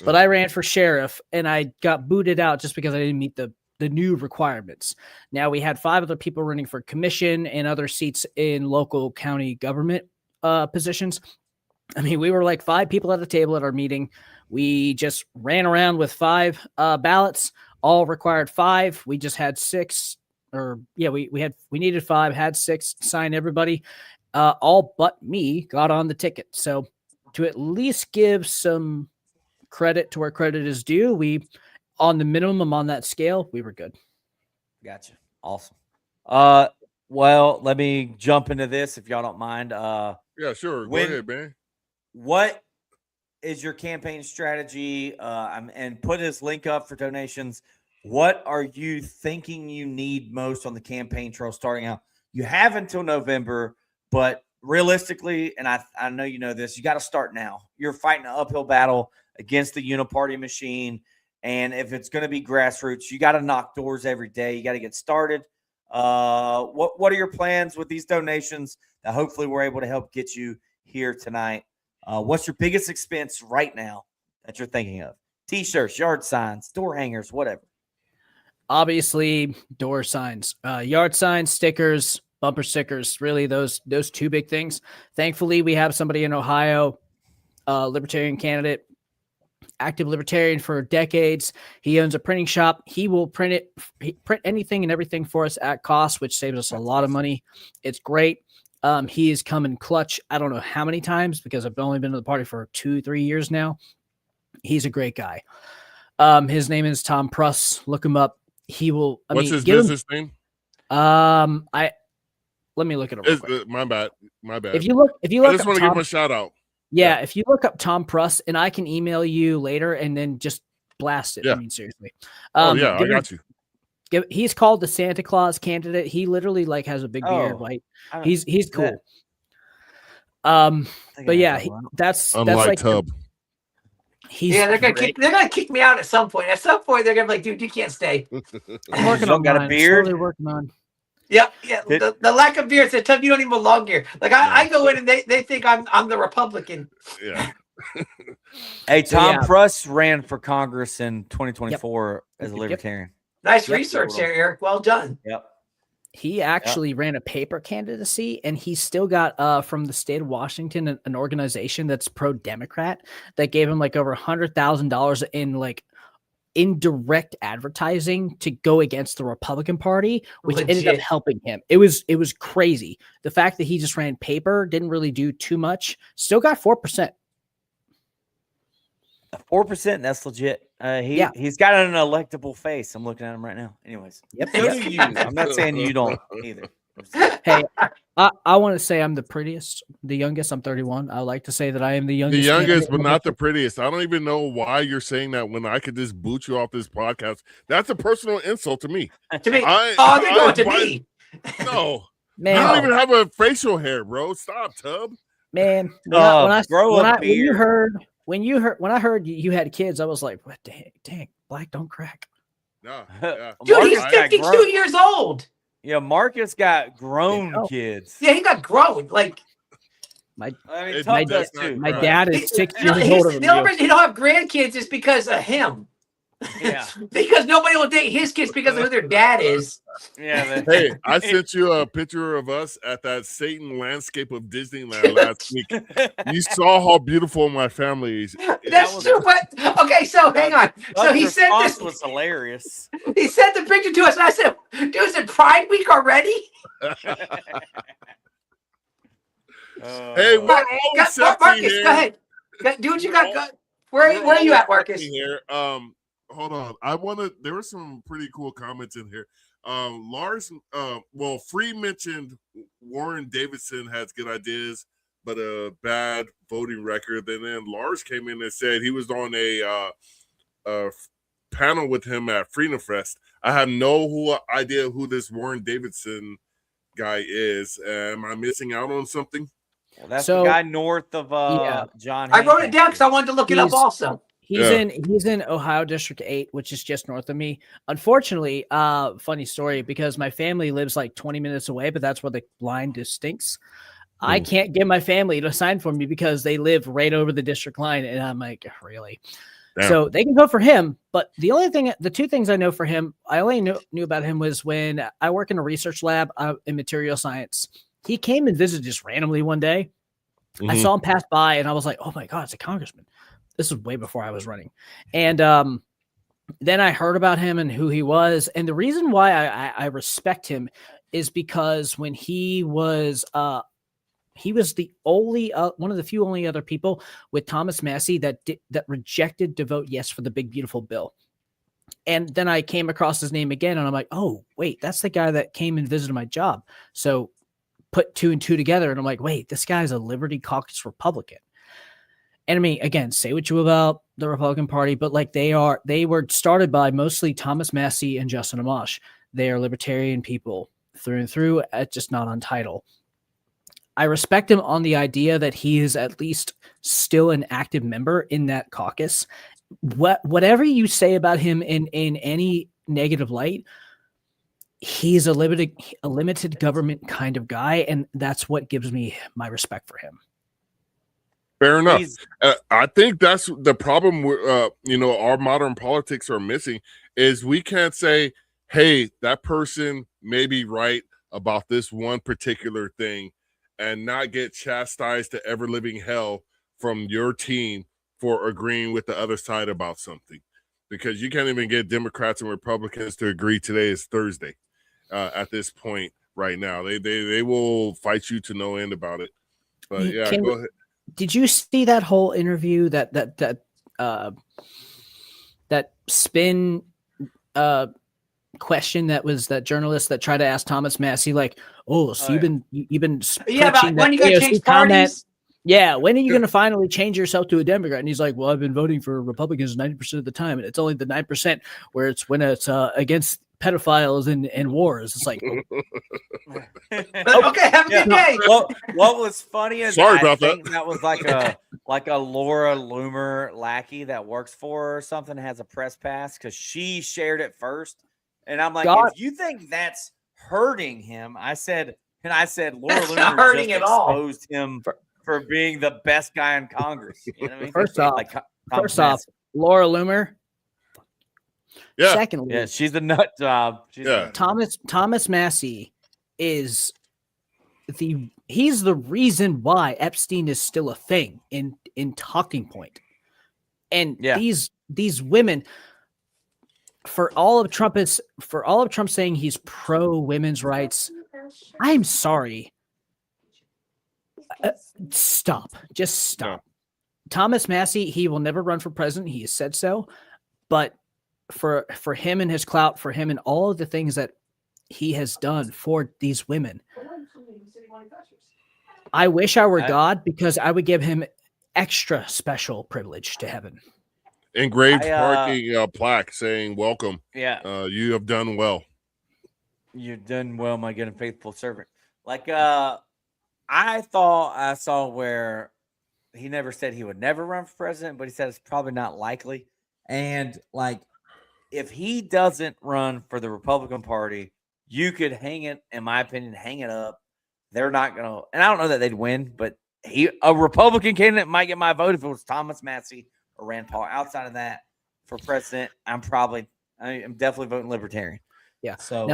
But I ran for sheriff and I got booted out just because I didn't meet the new requirements. Now we had 5 other people running for commission and other seats in local county government positions. I mean, we were like 5 people at a table at our meeting. We just ran around with 5 ballots, all required 5. We just had 6 we needed 5, had 6, signed everybody. All but me got on the ticket. So to at least give some credit to where credit is due, we on the minimum on that scale, we were good. Gotcha. Awesome. Well, let me jump into this if y'all don't mind. Yeah, sure. Go ahead, man. What is your campaign strategy? And put this link up for donations. What are you thinking you need most on the campaign trail starting out? You have until November, but realistically, and I know you know this, you got to start now. You're fighting an uphill battle against the uniparty machine. And if it's going to be grassroots, you got to knock doors every day. You got to get started. What are your plans with these donations that hopefully we're able to help get you here tonight? What's your biggest expense right now that you're thinking of? T-shirts, yard signs, door hangers, whatever. Obviously, door signs, yard signs, stickers, bumper stickers, really those 2 big things. Thankfully, we have somebody in Ohio, libertarian candidate, active libertarian for decades. He owns a printing shop. He will print anything and everything for us at cost, which saves us a lot of money. It's great. He has come in clutch. I don't know how many times because I've only been to the party for 2-3 years now. He's a great guy. His name is Tom Pruss. Look him up. He will. What's his business name? Let me look it up. My bad. If you look, I just want to give him a shout out. Yeah, if you look up Tom Pruss, and I can email you later and then just blast it. Yeah. I mean, seriously. I got you. He's called the Santa Claus candidate. He literally like has a big beard. Like he's cool. But yeah, that's like Tub. They're gonna kick me out at some point. At some point, they're gonna be like, dude, you can't stay. I'm working on got a beard. Slowly working on. Yeah. The lack of beard said, "Tough, you don't even belong here." Like I go in and they think I'm the Republican. Yeah. Hey, Tom Pruss ran for Congress in 2024 as a libertarian. Nice research there, Eric. Well done. Yep. He actually ran a paper candidacy, and he still got from the state of Washington an organization that's pro-Democrat that gave him like over $100,000 in like indirect advertising to go against the Republican Party, which ended up helping him. It was crazy. The fact that he just ran paper didn't really do too much. Still got 4%. 4%, that's legit. He's got an electable face. I'm looking at him right now. Anyways, so do you. I'm not saying you don't either. Hey, I want to say I'm the prettiest, the youngest. I'm 31. I like to say that I am the youngest. The youngest, but not the prettiest. I don't even know why you're saying that when I could just boot you off this podcast. That's a personal insult to me. To me. They're going to me. No. Man, you don't even have a facial hair, bro. Stop, Tub. Man, when I heard you had kids, I was like, what the heck? Dang, black don't crack. No, yeah. Dude, he's 52 years old. Yeah, Marcus got grown kids. Yeah, he got grown. Like, My Tuck does too. my dad is 6 years The older than only you. reason you don't have grandkids is because of him. Yeah. Because nobody will date his kids because of who their dad is. Yeah. Hey, I sent you a picture of us at that Satan landscape of Disneyland last week. You saw how beautiful my family is. That's true, but okay, so hang on. So he said this was hilarious. He sent the picture to us, and I said, dude, is it Pride Week already? Hey, we're all accepting Marcus, here. go ahead. Do what you got. Where are you at, Marcus? Here. Hold on. There were some pretty cool comments in here. Lars, Free mentioned Warren Davidson has good ideas, but a bad voting record. And then Lars came in and said he was on a panel with him at Freedom Fest. I have no idea who this Warren Davidson guy is. Am I missing out on something? Well, that's the guy north of John. I wrote it down because I wanted to look it up also. He's in Ohio District 8, which is just north of me. Unfortunately, funny story, because my family lives like 20 minutes away, but that's where the line distinct. I can't get my family to sign for me because they live right over the district line. And I'm like, really? Damn. So they can vote for him. But the two things I know for him, I only knew about him was when I work in a research lab in material science. He came and visited just randomly one day. I saw him pass by and I was like, oh my God, it's a congressman. This was way before I was running. And then I heard about him and who he was. And the reason why I respect him is because when he was the only one of the few only other people with Thomas Massie that rejected to vote yes for the big, beautiful bill. And then I came across his name again and I'm like, oh, wait, that's the guy that came and visited my job. So put 2 and 2 together and I'm like, wait, this guy's a Liberty Caucus Republican. And I mean, again, say what you will about the Republican Party, but like they were started by mostly Thomas Massie and Justin Amash. They are libertarian people through and through, just not on title. I respect him on the idea that he is at least still an active member in that caucus. Whatever you say about him in any negative light, he's a limited government kind of guy, and that's what gives me my respect for him. Fair enough. I think that's the problem. Our modern politics are missing is we can't say, "Hey, that person may be right about this one particular thing," and not get chastised to ever living hell from your team for agreeing with the other side about something, because you can't even get Democrats and Republicans to agree. Today is Thursday. At this point, right now, they will fight you to no end about it. But yeah, go ahead. Did you see that whole interview that spin question that was that journalist that tried to ask Thomas Massie, like, you've been about when you gonna change parties? Yeah, when are you going to finally change yourself to a Democrat? And he's like, well, I've been voting for Republicans 90% of the time, and it's only the 9% where it's when it's against pedophiles and wars. It's like, okay, have a good day. What was funny is sorry about that. That was like a Laura Loomer lackey that works for her or something, has a press pass because she shared it first. And I'm like, if you think that's hurting him, I said Laura Loomer just exposed him for being the best guy in Congress. You know what I mean? First off, Laura Loomer. Yeah. Secondly, she's a nut job. Thomas Massie is he's the reason why Epstein is still a thing in Talking Point. And these women, for all of Trump saying he's pro women's rights, I'm sorry. Stop. Just stop. No. Thomas Massie, he will never run for president. He has said so. But for him and his clout, for him and all of the things that he has done for these women, I wish I were God, because I would give him extra special privilege to heaven. Engraved parking plaque saying, welcome. Yeah. You have done well. You've done well, my good and faithful servant. Like, I thought I saw where he never said he would never run for president, but he said it's probably not likely. And like, if he doesn't run for the Republican Party, you could hang it, in my opinion, hang it up. They're not going to, and I don't know that they'd win, but a Republican candidate might get my vote if it was Thomas Massey or Rand Paul. Outside of that, for president, I'm definitely voting Libertarian. Yeah. So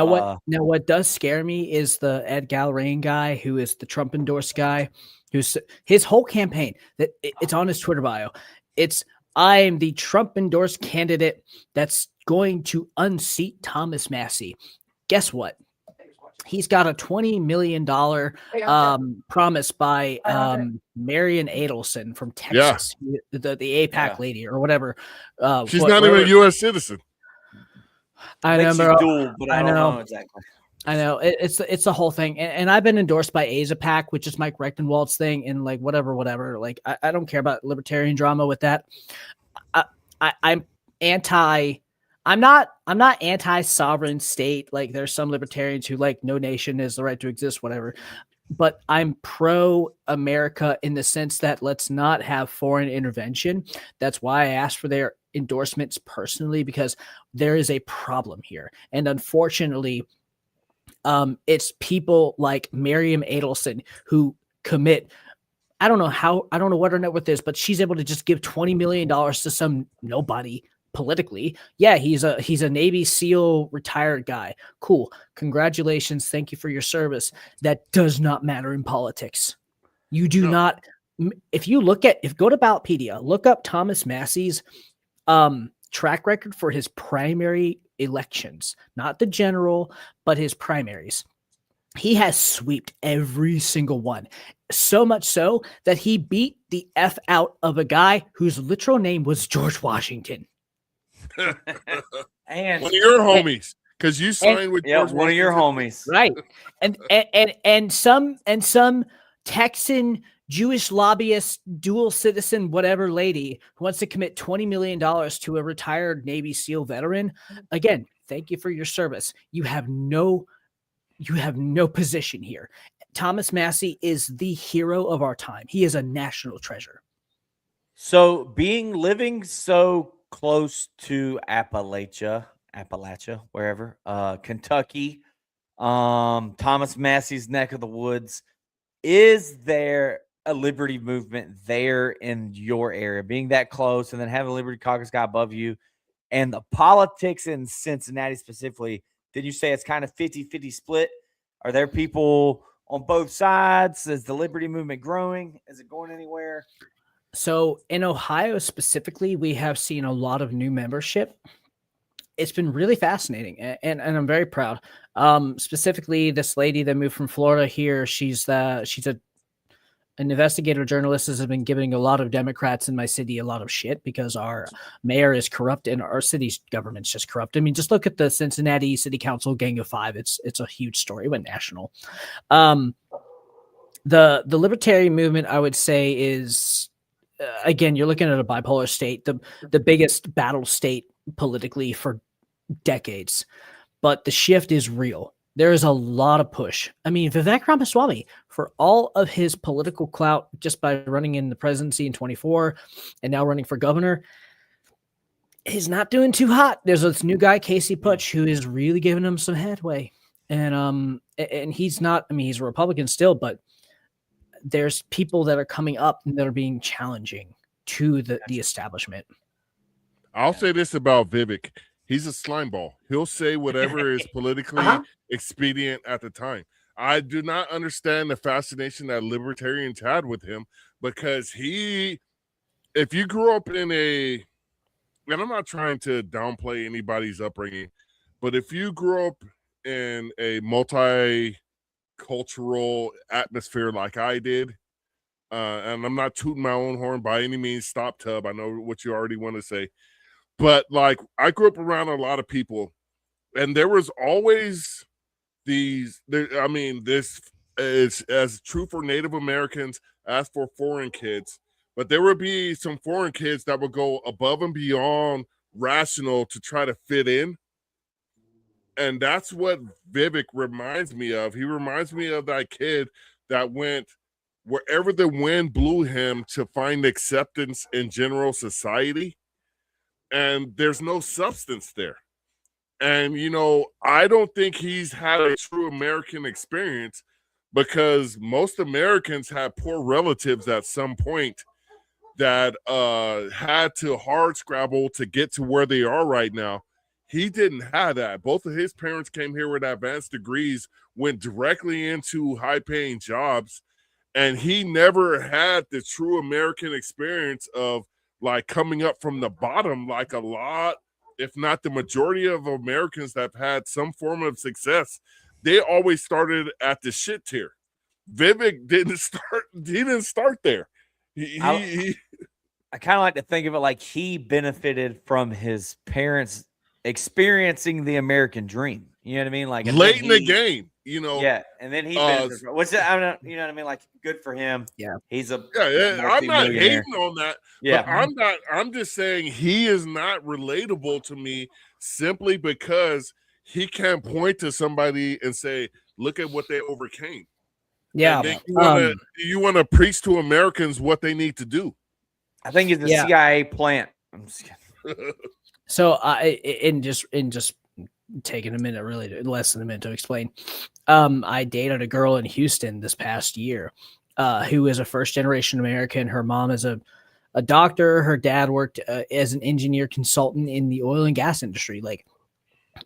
what does scare me is the Ed Galbraith guy, who is the Trump endorsed guy, who's his whole campaign that it's on his Twitter bio. I am the Trump endorsed candidate that's going to unseat Thomas Massey. Guess what? He's got a $20 million promise by Marian Adelson from Texas, the APAC lady or whatever. She's not even a U.S. citizen. I know, she's dual, but I don't know exactly. I know it's the whole thing, and I've been endorsed by AZAPAC, which is Mike Rechtenwald's thing, and like whatever. Like I don't care about libertarian drama with that. I'm anti. I'm not anti-sovereign state. Like there's some libertarians who like no nation has the right to exist, whatever. But I'm pro-America in the sense that let's not have foreign intervention. That's why I asked for their endorsements personally, because there is a problem here. And unfortunately, it's people like Miriam Adelson who commit. I don't know what her net worth is, but she's able to just give $20 million to some nobody. Politically, yeah, he's a Navy SEAL retired guy. Cool. Congratulations. Thank you for your service. That does not matter in politics. You do not. If go to Ballotpedia, look up Thomas Massey's track record for his primary elections, not the general, but his primaries. He has sweeped every single one. So much so that he beat the F out of a guy whose literal name was George Washington. And one of your homies, because you signed with George one of your homies, right? And some Texan Jewish lobbyist, dual citizen, whatever lady who wants to commit $20 million to a retired Navy SEAL veteran. Again, thank you for your service. You have no position here. Thomas Massey is the hero of our time. He is a national treasure. So living so close to Appalachia, wherever, Kentucky, Thomas Massey's neck of the woods. Is there a liberty movement there in your area, being that close, and then having a Liberty Caucus guy above you, and the politics in Cincinnati specifically? Did you say it's kind of 50-50 split? Are there people on both sides? Is the liberty movement growing? Is it going anywhere? So in Ohio specifically, we have seen a lot of new membership. It's been really fascinating, and I'm very proud. Specifically, this lady that moved from Florida here, she's an investigative journalist, has been giving a lot of Democrats in my city a lot of shit because our mayor is corrupt and our city's government's just corrupt. I mean, just look at the Cincinnati City Council Gang of Five. It's a huge story. It went national. The libertarian movement, I would say, is again, you're looking at a bipolar state, the biggest battle state politically for decades, but the shift is real. There is a lot of push. I mean, Vivek Ramaswamy, for all of his political clout, just by running in the presidency in 24 and now running for governor, he's not doing too hot. There's this new guy, Casey Putsch, who is really giving him some headway. And he's not, I mean, he's a Republican still, but there's people that are coming up that are being challenging to the establishment. I'll say this about Vivek. He's a slime ball. He'll say whatever is politically expedient at the time. I do not understand the fascination that libertarians had with him, because if you grew up in and I'm not trying to downplay anybody's upbringing, but if you grew up in a multicultural atmosphere like I did, and I'm not tooting my own horn by any means, stop Tub, I know what you already want to say, but like I grew up around a lot of people, and there was always this is as true for Native Americans as for foreign kids, but there would be some foreign kids that would go above and beyond rational to try to fit in. And that's what Vivek reminds me of. He reminds me of that kid that went wherever the wind blew him to find acceptance in general society. And there's no substance there. And, I don't think he's had a true American experience, because most Americans had poor relatives at some point that had to hard scrabble to get to where they are right now. He didn't have that. Both of his parents came here with advanced degrees, went directly into high-paying jobs, and he never had the true American experience of like coming up from the bottom like a lot, if not the majority of Americans that have had some form of success. They always started at the shit tier. Vivek didn't start there. I kind of like to think of it like he benefited from his parents experiencing the American dream. You know what I mean? Like late in the game, you know. Yeah, and then he benefited from, what's it? I don't know. You know what I mean? Like good for him. Yeah, he's a I'm not hating on that. Yeah, but I'm not. I'm just saying he is not relatable to me simply because he can't point to somebody and say, "Look at what they overcame." Yeah, you want to preach to Americans what they need to do. I think it's a CIA plant. I'm just kidding. So in just taking a minute, really less than a minute to explain. I dated a girl in Houston this past year, who is a first generation American. Her mom is a doctor. Her dad worked as an engineer consultant in the oil and gas industry. Like,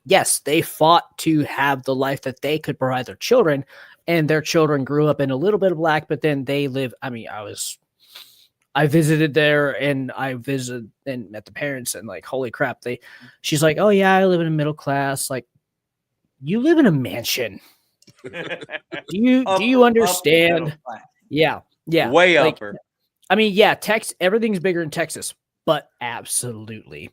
yes, they fought to have the life that they could provide their children, and their children grew up in a little bit of black, but then they live. I mean, I visited there and I visited and met the parents and like, holy crap. She's like, oh yeah, I live in a middle class. Like, you live in a mansion. Do you understand? Yeah. Way like, upper. I mean, yeah, everything's bigger in Texas, but absolutely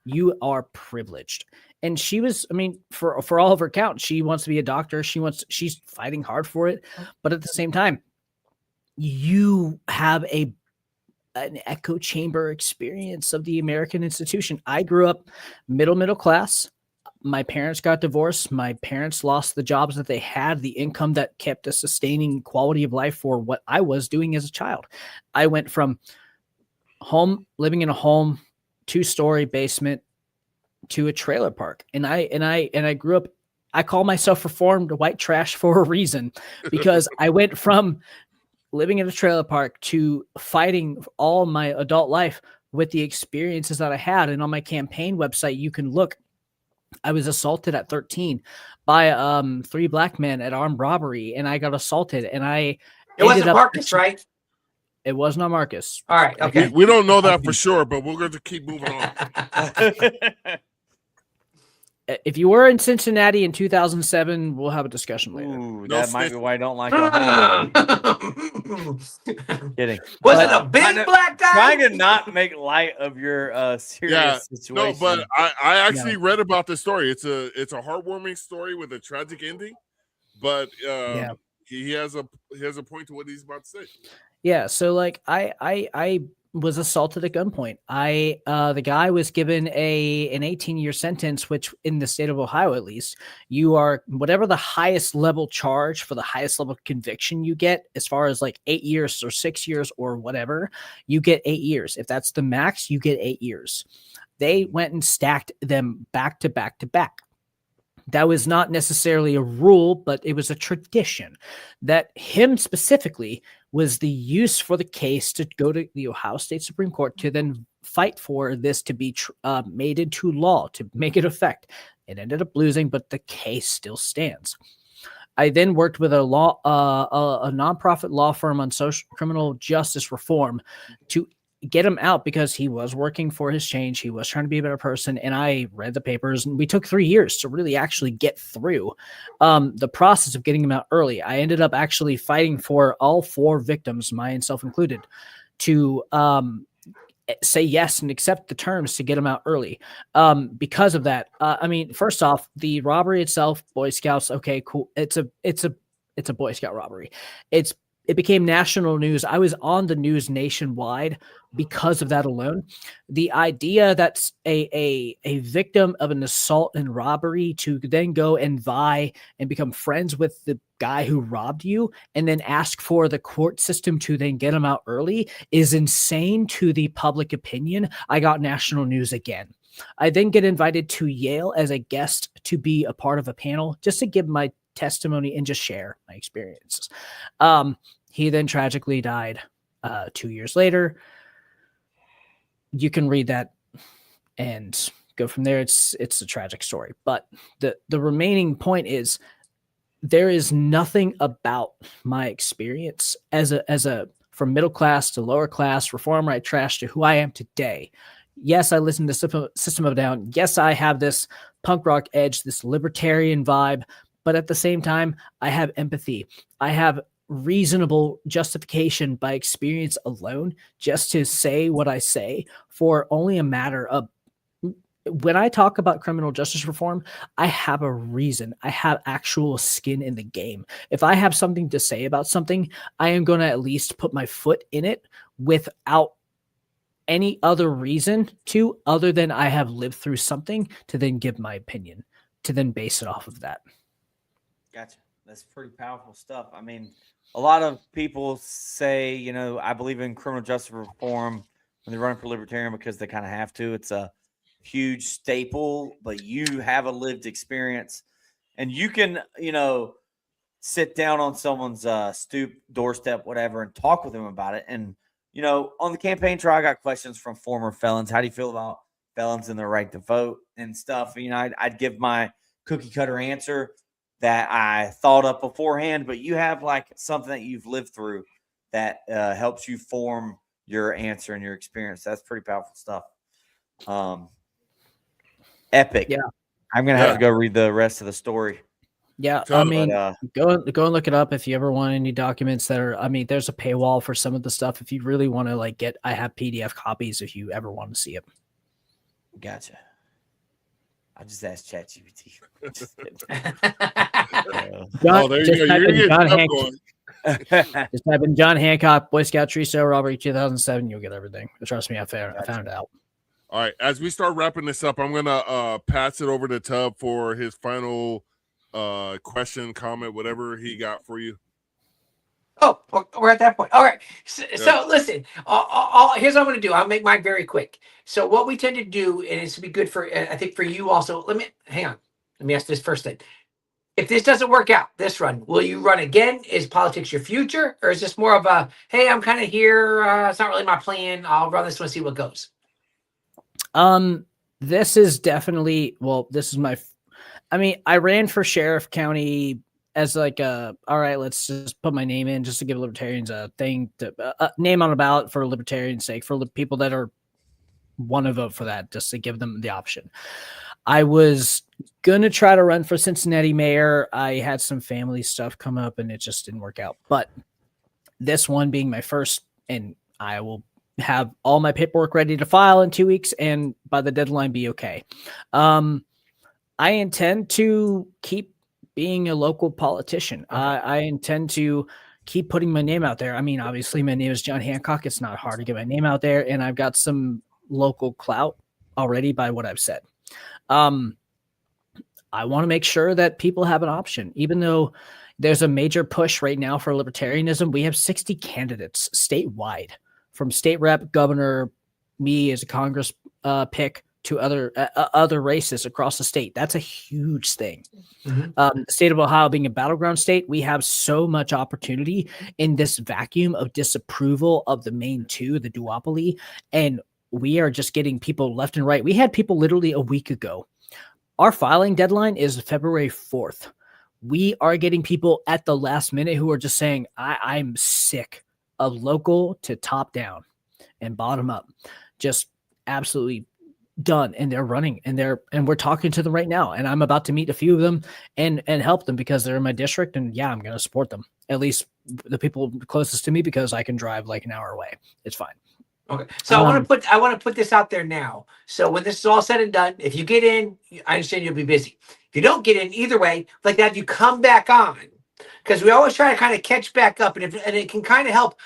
you are privileged. And she was, I mean, for all of her count, she wants to be a doctor. She's fighting hard for it. But at the same time, you have an echo chamber experience of the American institution. I grew up middle class. My parents got divorced. My parents lost the jobs that they had, the income that kept a sustaining quality of life for what I was doing as a child. I went from living in a home, 2-story basement, to a trailer park. And I grew up, I call myself reformed white trash for a reason, because I went from living in a trailer park to fighting all my adult life with the experiences that I had. And on my campaign website, you can look, I was assaulted at 13 by 3 black men at armed robbery, and I got assaulted, and it wasn't Marcus, right? It was not Marcus. All right. Okay. We don't know that for sure, but we're going to keep moving on. If you were in Cincinnati in 2007, we'll have a discussion later. Ooh, that might be why I don't like it. Kidding. Was it a big black guy? Trying to not make light of your serious situation. No, but I actually read about this story. It's a heartwarming story with a tragic ending, but he has a point to what he's about to say. Yeah, so like I was assaulted at gunpoint. The guy was given an 18-year sentence, which in the state of Ohio, at least, you are whatever the highest level charge for the highest level conviction you get, as far as like 8 years or 6 years or whatever, you get 8 years. If that's the max, you get 8 years. They went and stacked them back to back to back. That was not necessarily a rule, but it was a tradition that him specifically was the use for the case to go to the Ohio State Supreme Court to then fight for this to be made into law, to make it effect. It ended up losing, but the case still stands. I then worked with a nonprofit law firm on social criminal justice reform to get him out, because he was working for his change. He was trying to be a better person. And I read the papers, and we took 3 years to really actually get through the process of getting him out early. I ended up actually fighting for all 4 victims, myself included, to say yes and accept the terms to get him out early. Because of that, I mean, first off, the robbery itself, Boy Scouts, okay, cool. It's a Boy Scout robbery. It became national news. I was on the news nationwide because of that alone. The idea that a victim of an assault and robbery to then go and vie and become friends with the guy who robbed you and then ask for the court system to then get him out early is insane to the public opinion. I got national news again. I then get invited to Yale as a guest to be a part of a panel just to give my testimony and just share my experiences. He then tragically died 2 years later. You can read that and go from there. It's a tragic story. But the remaining point is there is nothing about my experience as a from middle class to lower class, reform, right, trash, to who I am today. Yes, I listen to System of a Down. Yes, I have this punk rock edge, this libertarian vibe. But at the same time, I have empathy. I have reasonable justification by experience alone just to say what I say for only a matter of when I talk about criminal justice reform, I have a reason. I have actual skin in the game. If I have something to say about something, I am going to at least put my foot in it without any other reason to, other than I have lived through something to then give my opinion, to then base it off of that. Gotcha. That's pretty powerful stuff. I mean, a lot of people say, you know, I believe in criminal justice reform when they run for libertarian because they kind of have to. It's a huge staple, but you have a lived experience and you can, you know, sit down on someone's stoop, doorstep, whatever, and talk with them about it. And, you know, on the campaign trail, I got questions from former felons. How do you feel about felons and their right to vote and stuff? You know, I'd give my cookie cutter answer that I thought up beforehand, but you have like something that you've lived through that helps you form your answer and your experience. That's pretty powerful stuff. Epic. Yeah. I'm going to have to go read the rest of the story. Yeah. I mean, go and look it up if you ever want any documents that are, I mean, there's a paywall for some of the stuff. If you really want to like I have PDF copies if you ever want to see it. Gotcha. I just asked ChatGPT. Just type in John Hancock, Boy Scout Tree Sale Robbery 2007. You'll get everything. Trust me, I found it out. All right. As we start wrapping this up, I'm gonna pass it over to Tub for his final question, comment, whatever he got for you. Oh, we're at that point. All right. So listen, here's what I'm going to do. I'll make mine very quick. So what we tend to do, and it's to be good for, I think for you also, hang on. Let me ask this first thing. If this doesn't work out, this run, will you run again? Is politics your future? Or is this more of a, hey, I'm kind of here. It's not really my plan. I'll run this one, see what goes. This is definitely, this is I ran for sheriff county as like all right, let's just put my name in just to give libertarians a thing to name on a ballot for libertarians' sake, for the people that are want to vote for that, just to give them the option. I was going to try to run for Cincinnati mayor. I had some family stuff come up and it just didn't work out. But this one being my first, and I will have all my paperwork ready to file in 2 weeks and by the deadline be okay. I intend to keep being a local politician. I intend to keep putting my name out there. I mean, obviously my name is John Hancock. It's not hard to get my name out there. And I've got some local clout already by what I've said. I want to make sure that people have an option, even though there's a major push right now for libertarianism. We have 60 candidates statewide, from state rep, governor, me as a Congress pick, to other races across the state. That's a huge thing. Mm-hmm. The state of Ohio being a battleground state, we have so much opportunity in this vacuum of disapproval of the main two, the duopoly, and we are just getting people left and right. We had people literally a week ago. Our filing deadline is February 4th. We are getting people at the last minute who are just saying, I'm sick of local to top down and bottom up. Just absolutely done. And they're running and we're talking to them right now. And I'm about to meet a few of them and help them because they're in my district. And yeah, I'm going to support them. At least the people closest to me, because I can drive like an hour away. It's fine. Okay. So I want to put this out there now. So when this is all said and done, if you get in, I understand you'll be busy. If you don't get in, either way, like that, you come back on, because we always try to kind of catch back up, and it can kind of help.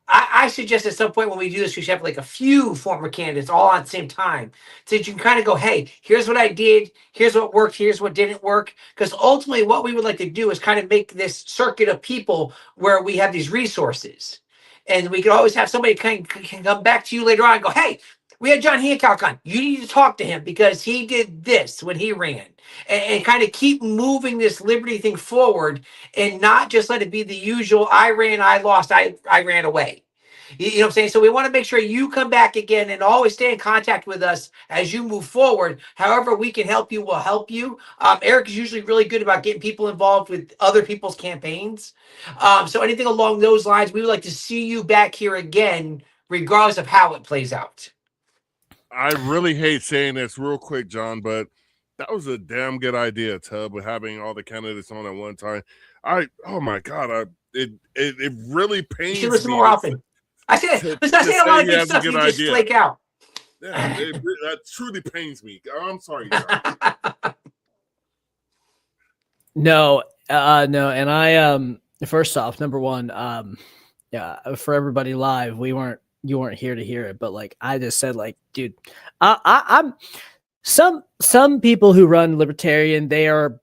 I suggest at some point when we do this, we should have like a few former candidates all at the same time, so that you can kind of go, hey, here's what I did, here's what worked, here's what didn't work. Because ultimately what we would like to do is kind of make this circuit of people where we have these resources. And we can always have somebody can come back to you later on and go, hey, we had John Hancock on. You need to talk to him because he did this when he ran, and kind of keep moving this liberty thing forward, and not just let it be the usual. I ran, I lost, I ran away. You know what I'm saying? So we want to make sure you come back again and always stay in contact with us as you move forward. However we can help you, we'll help you. Eric is usually really good about getting people involved with other people's campaigns. So anything along those lines, we would like to see you back here again, regardless of how it plays out. I really hate saying this real quick, John, but that was a damn good idea, Tub, with having all the candidates on at one time. Oh my God, it really pains me. You should listen more often. I say a lot of good stuff. You just flake out. Yeah, that truly pains me. I'm sorry, John. No, and I first off, number one, yeah, for everybody live, you weren't here to hear it, but like I just said, like, dude, I'm some people who run libertarian, they are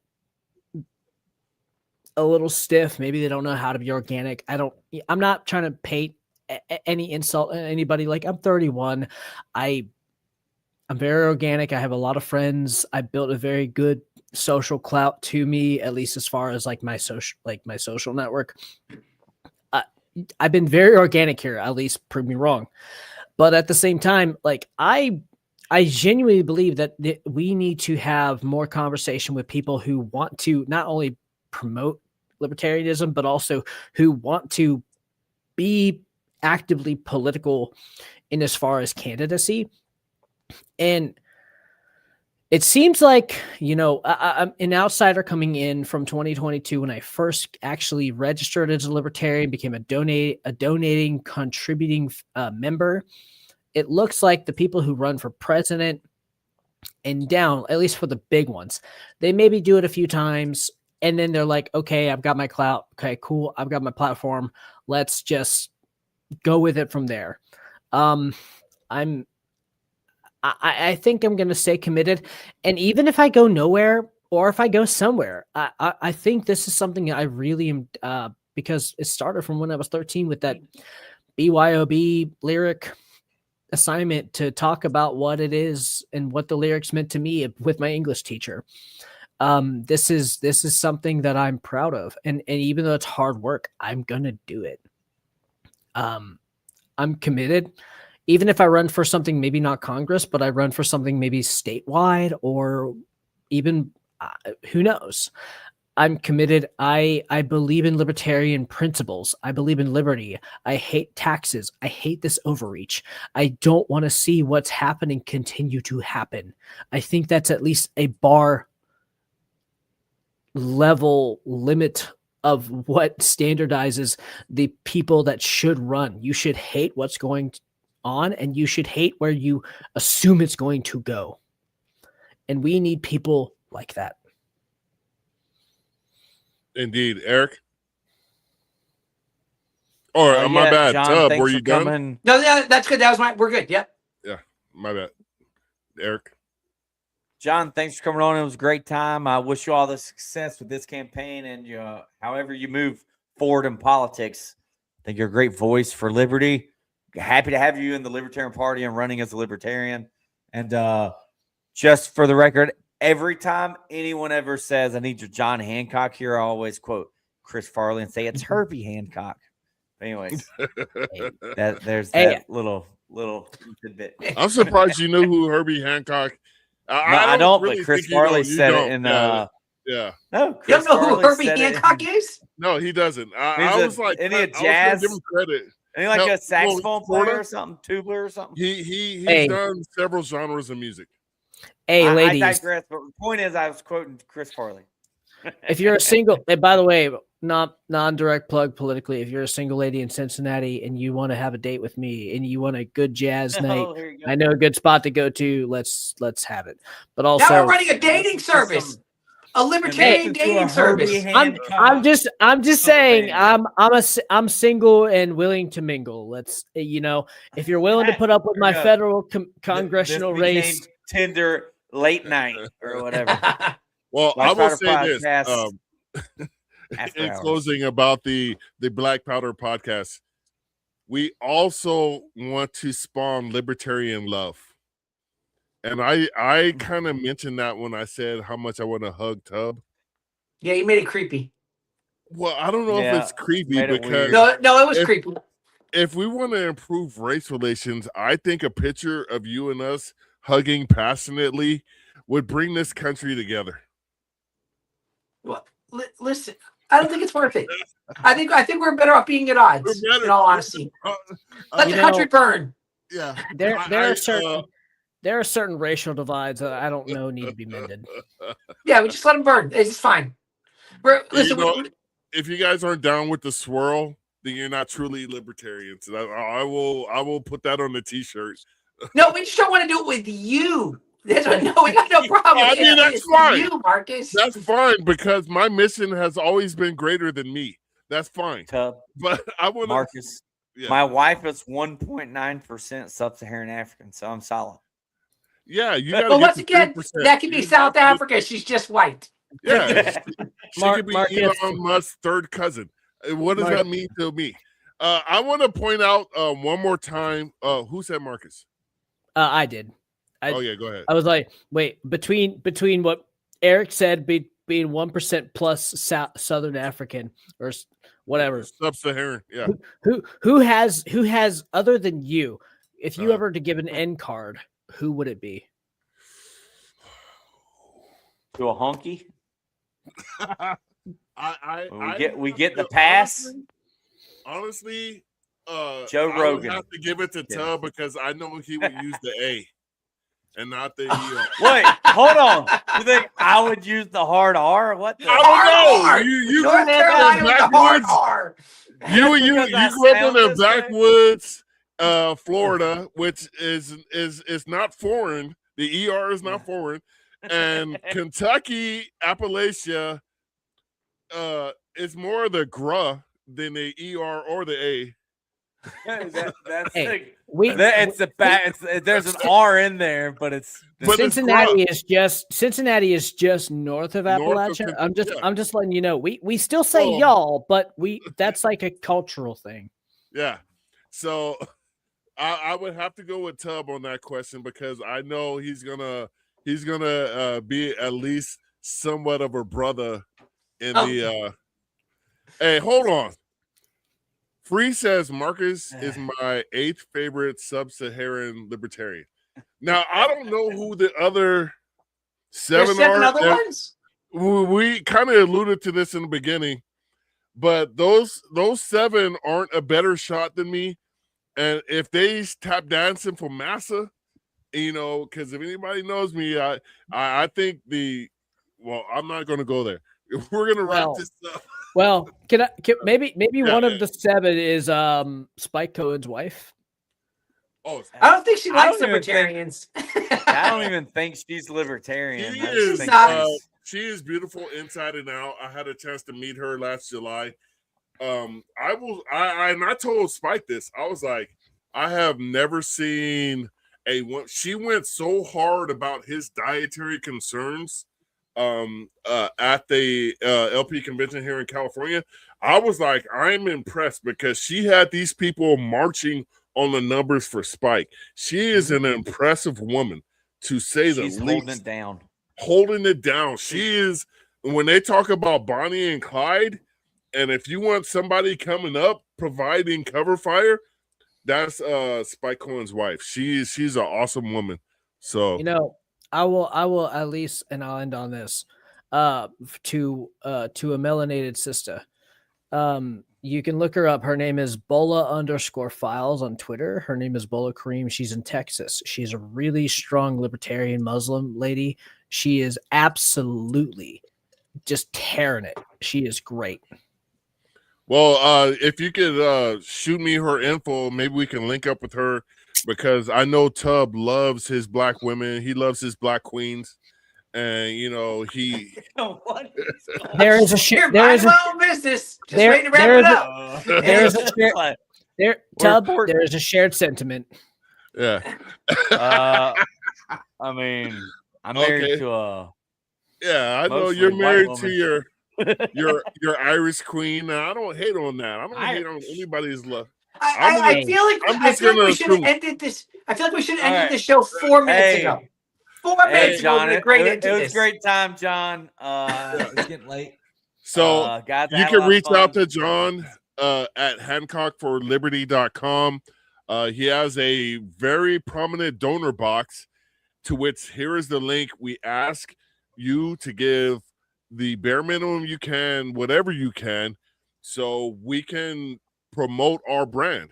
a little stiff. Maybe they don't know how to be organic. I'm not trying to paint any insult to anybody. Like, I'm 31. I'm very organic. I have a lot of friends. I built a very good social clout to me, at least as far as like my social network. I've been very organic here, at least prove me wrong. But at the same time, like I genuinely believe that we need to have more conversation with people who want to not only promote libertarianism, but also who want to be actively political in as far as candidacy. And it seems like, I'm an outsider coming in from 2022 when I first actually registered as a libertarian, became a donating, contributing member. It looks like the people who run for president and down, at least for the big ones, they maybe do it a few times and then they're like, okay, I've got my clout. Okay, cool. I've got my platform. Let's just go with it from there. I think I'm going to stay committed. And even if I go nowhere or if I go somewhere, I think this is something I really am, because it started from when I was 13 with that BYOB lyric assignment to talk about what it is and what the lyrics meant to me with my English teacher. This is something that I'm proud of. And even though it's hard work, I'm going to do it. I'm committed. Even if I run for something, maybe not Congress, but I run for something maybe statewide or even who knows. I'm committed. I believe in libertarian principles. I believe in liberty. I hate taxes. I hate this overreach. I don't want to see what's happening continue to happen. I think that's at least a bar level limit of what standardizes the people that should run. You should hate what's going on, and you should hate where you assume it's going to go. And we need people like that. Indeed. Eric? Or my bad. John, Tub, were you done? No, that's good. We're good. Yep. Yeah, my bad. Eric? John, thanks for coming on. It was a great time. I wish you all the success with this campaign and however you move forward in politics. I think you're a great voice for liberty. Happy to have you in the Libertarian Party and running as a libertarian. And just for the record, every time anyone ever says, I need your John Hancock here, I always quote Chris Farley and say, it's Herbie Hancock. Anyways, there's that little tidbit. I'm surprised you know who Herbie Hancock. I don't, really, but Chris Farley said it in. Yeah. No, Chris you don't know who Herbie Hancock is? No, he doesn't. I was like, any jazz? Give him credit. Any like a saxophone player or something, tuba or something? He's done several genres of music. Hey, ladies. I digress, but the point is, I was quoting Chris Farley. If you're a single, and by the way, not non-direct plug politically, if you're a single lady in Cincinnati and you want to have a date with me and you want a good jazz night, I know a good spot to go to. Let's have it. But also, now we're running a dating service. A libertarian dating service. I'm just saying I'm single and willing to mingle. Let's if you're willing to put up with my federal congressional race, Tinder late night or whatever. Well, I will say this in closing about the Black Powder podcast. we also want to spawn libertarian love. And I kind of mentioned that when I said how much I want to hug Tub. Yeah, you made it creepy. Well, I don't know if it's creepy because no, it was creepy. If we want to improve race relations, I think a picture of you and us hugging passionately would bring this country together. Well, listen, I don't think it's worth it. I think we're better off being at odds. In all honesty, let the country burn. Yeah, there are certain racial divides that I don't know need to be mended. Yeah, we just let them burn. It's fine. If you guys aren't down with the swirl, then you're not truly libertarians. I will put that on the t-shirt. No, we just don't want to do it with you. We got no problem. I mean, that's fine. You, Marcus. That's fine because my mission has always been greater than me. That's fine. Tub. But I want Marcus. Yeah. My wife is 1.9% sub-Saharan African, so I'm solid. Yeah, you got. But once again, that could be South Africa. She's just white. Yeah, she could be Elon Musk's third cousin. What does that mean to me? I want to point out one more time. Who said Marcus? I did. Oh yeah, go ahead. I was like, wait, between what Eric said, being 1% plus Southern African or whatever, sub-Saharan. Yeah. Who has other than you? If you ever to give an end card, who would it be? To a honky? we get the pass. Honestly, Joe Rogan. I have to give it to Tub because I know he would use the A and not the E. Wait, hold on. You think I would use the hard R? What the? I don't know. You North Carolina with the hard R. You grew up in the backwoods, Florida, which is not foreign. The ER is not foreign. And Kentucky, Appalachia, it's more the GRA than the ER or the A. There's an R in there, but Cincinnati is just north of Appalachia. I'm just letting you know. We still say y'all, but that's like a cultural thing. Yeah. So I would have to go with Tub on that question because I know he's gonna be at least somewhat of a brother in the Hey, hold on. Free says Marcus is my 8th favorite sub-Saharan libertarian. Now I don't know who the other 7 are. Other ones? We kind of alluded to this in the beginning, but those 7 aren't a better shot than me. And if they tap dancing for massa, because if anybody knows me, I think I'm not going to go there. We're going to wrap this up. Well, can maybe one of the 7 is Spike Cohen's wife? Oh, I don't think she likes libertarians. I don't even think she's libertarian. She is beautiful inside and out. I had a chance to meet her last July. I told Spike this. I was like, I have never seen she went so hard about his dietary concerns at the LP convention here in California. I was like, I'm impressed because she had these people marching on the numbers for Spike. She is an impressive woman, to say the least. Holding it down. She is, when they talk about Bonnie and Clyde, and if you want somebody coming up providing cover fire, that's Spike Cohen's wife. She's an awesome woman. So I will at least, and I'll end on this. To a melanated sister. You can look her up. Her name is Bola_Files on Twitter. Her name is Bola Kareem. She's in Texas. She's a really strong libertarian Muslim lady. She is absolutely just tearing it. She is great. Well, if you could shoot me her info, maybe we can link up with her because I know Tub loves his black women. He loves his black queens. And he. There is a share. There is a business. Just waiting to wrap it up. There is a share. Tub. There is a shared sentiment. Yeah. I mean, I'm married to a. Yeah, I know you're married to your Irish queen. I don't hate on that. I don't hate on anybody's love. I feel like we should have ended this. I feel like we should have ended the show 4 minutes ago. 4 minutes ago, John, it was a great time, John. It's getting late. So you can reach out to John at HancockForLiberty.com. He has a very prominent donor box, to which here is the link. We ask you to give the bare minimum you can, whatever you can, so we can promote our brand.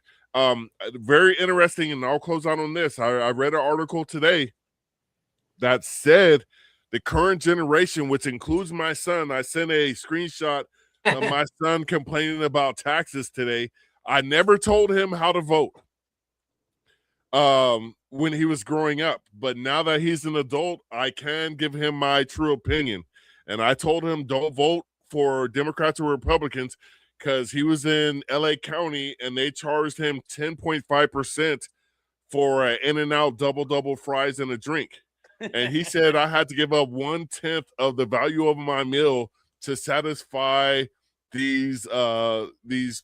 Very interesting, and I'll close out on this. I read an article today that said the current generation, which includes my son, I sent a screenshot of my son complaining about taxes today. I never told him how to vote when he was growing up, but now that he's an adult, I can give him my true opinion. And I told him, don't vote for Democrats or Republicans, because he was in LA County and they charged him 10.5% for an In-N-Out double fries and a drink. And he said I had to give up 1/10 of the value of my meal to satisfy these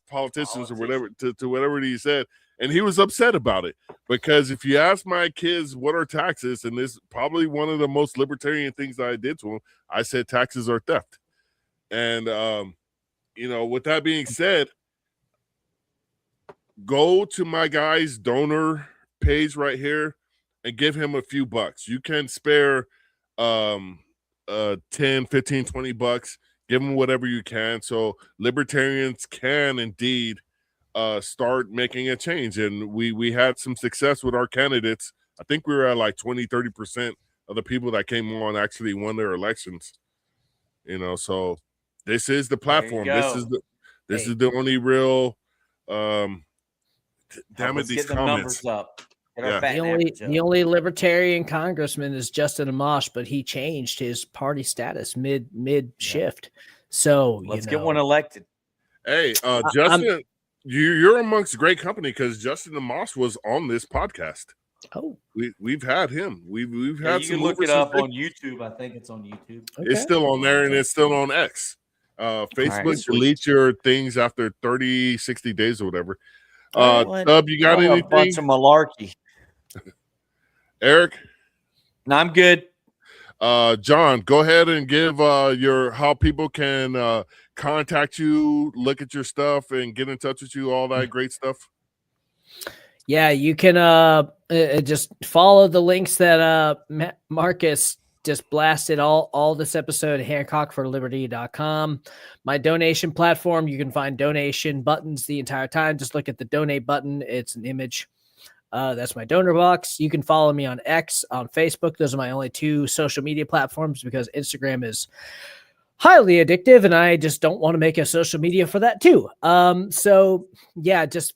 politicians or whatever, to whatever he said. And he was upset about it, because if you ask my kids what are taxes, and this is probably one of the most libertarian things I did to them, I said taxes are theft. And with that being said, go to my guy's donor page right here and give him a few bucks. You can spare 10, 15, 20 bucks. Give him whatever you can, so libertarians can indeed start making a change. And we had some success with our candidates. I think we were at like 20-30% of the people that came on actually won their elections. So this is the platform. This is the only real damn it, these comments. Numbers up. The only libertarian congressman is Justin Amash, but he changed his party status mid shift. So let's get one elected. Hey, Justin, you're amongst great company, because Justin Amash was on this podcast. Oh, we've had him. We've had you can look it up on YouTube. I think it's on YouTube. Okay. It's still on there, and it's still on X. Facebook deletes your things after 30, 60 days or whatever. Tub, you got anything? A bunch of malarkey. Eric? No, I'm good. John, go ahead and give how people can contact you, look at your stuff, and get in touch with you, all that great stuff. Yeah, you can just follow the links that Marcus just blasted all this episode, HancockForLiberty.com. My donation platform, you can find donation buttons the entire time. Just look at the donate button. It's an image. That's my donor box. You can follow me on X, on Facebook. Those are my only 2 social media platforms, because Instagram is highly addictive and I just don't want to make a social media for that too. So yeah, just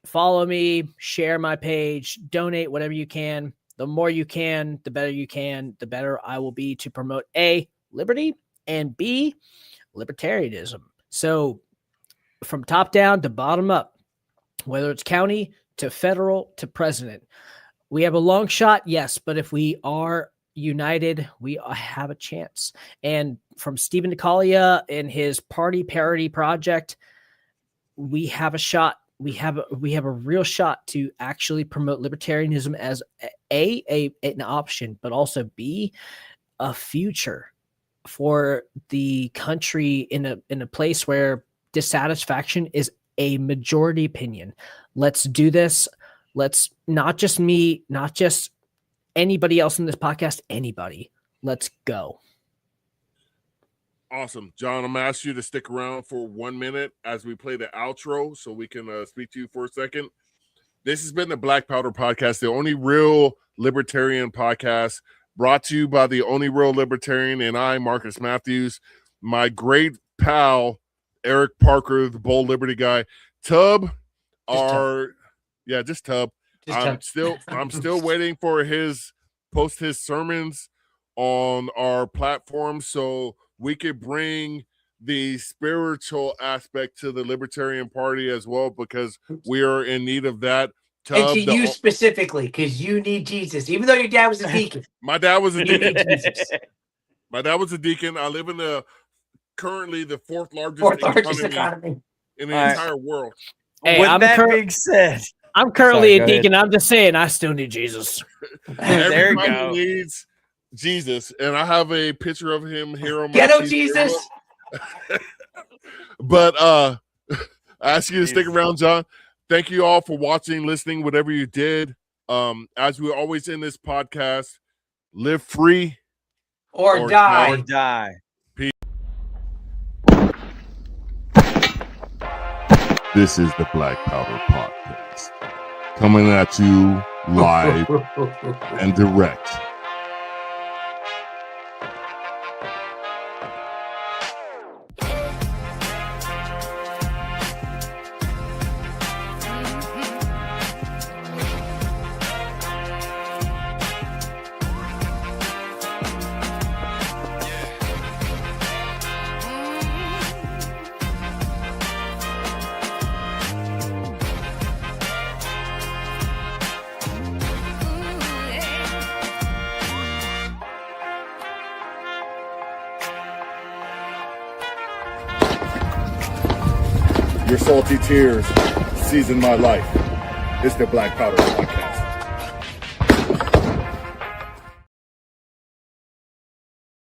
follow me, share my page, donate whatever you can. The more you can, the better you can, the better I will be to promote A, liberty, and B, libertarianism. So from top down to bottom up, whether it's county to federal to president, we have a long shot, yes, but if we are united, we have a chance. And from Stephen DeCalia and his party parity project, we have a shot. We have a real shot to actually promote libertarianism as an option, but also B, a future for the country in a place where dissatisfaction is a majority opinion. Let's do this. Let's not just me, not just anybody else in this podcast, anybody. Let's go. Awesome. John, I'm going to ask you to stick around for 1 minute as we play the outro so we can speak to you for a second. This has been the Black Powder Podcast, the only real libertarian podcast, brought to you by the only real libertarian and I, Marcus Matthews, my great pal, Eric Parker, the Bold Liberty guy, Tub, just Tub. I'm still waiting for post his sermons on our platform so we could bring the spiritual aspect to the Libertarian Party as well, because we are in need of that. And to you specifically, because you need Jesus, even though your dad was a deacon. My dad was a deacon. My dad was a deacon. I live in currently the fourth largest economy in the entire world. Hey, With that being said, I'm currently Sorry, a deacon. I'm just saying, I still need Jesus. There you Everybody go. needs Jesus, and I have a picture of him here on my Ghetto TV Jesus. But I ask you to stick around, John. Thank you all for watching, listening, whatever you did. As we always end this podcast, live free Or die. Or die. This is the Black Powder Podcast, coming at you live and direct. Your salty tears season my life. It's the Black Powder Podcast.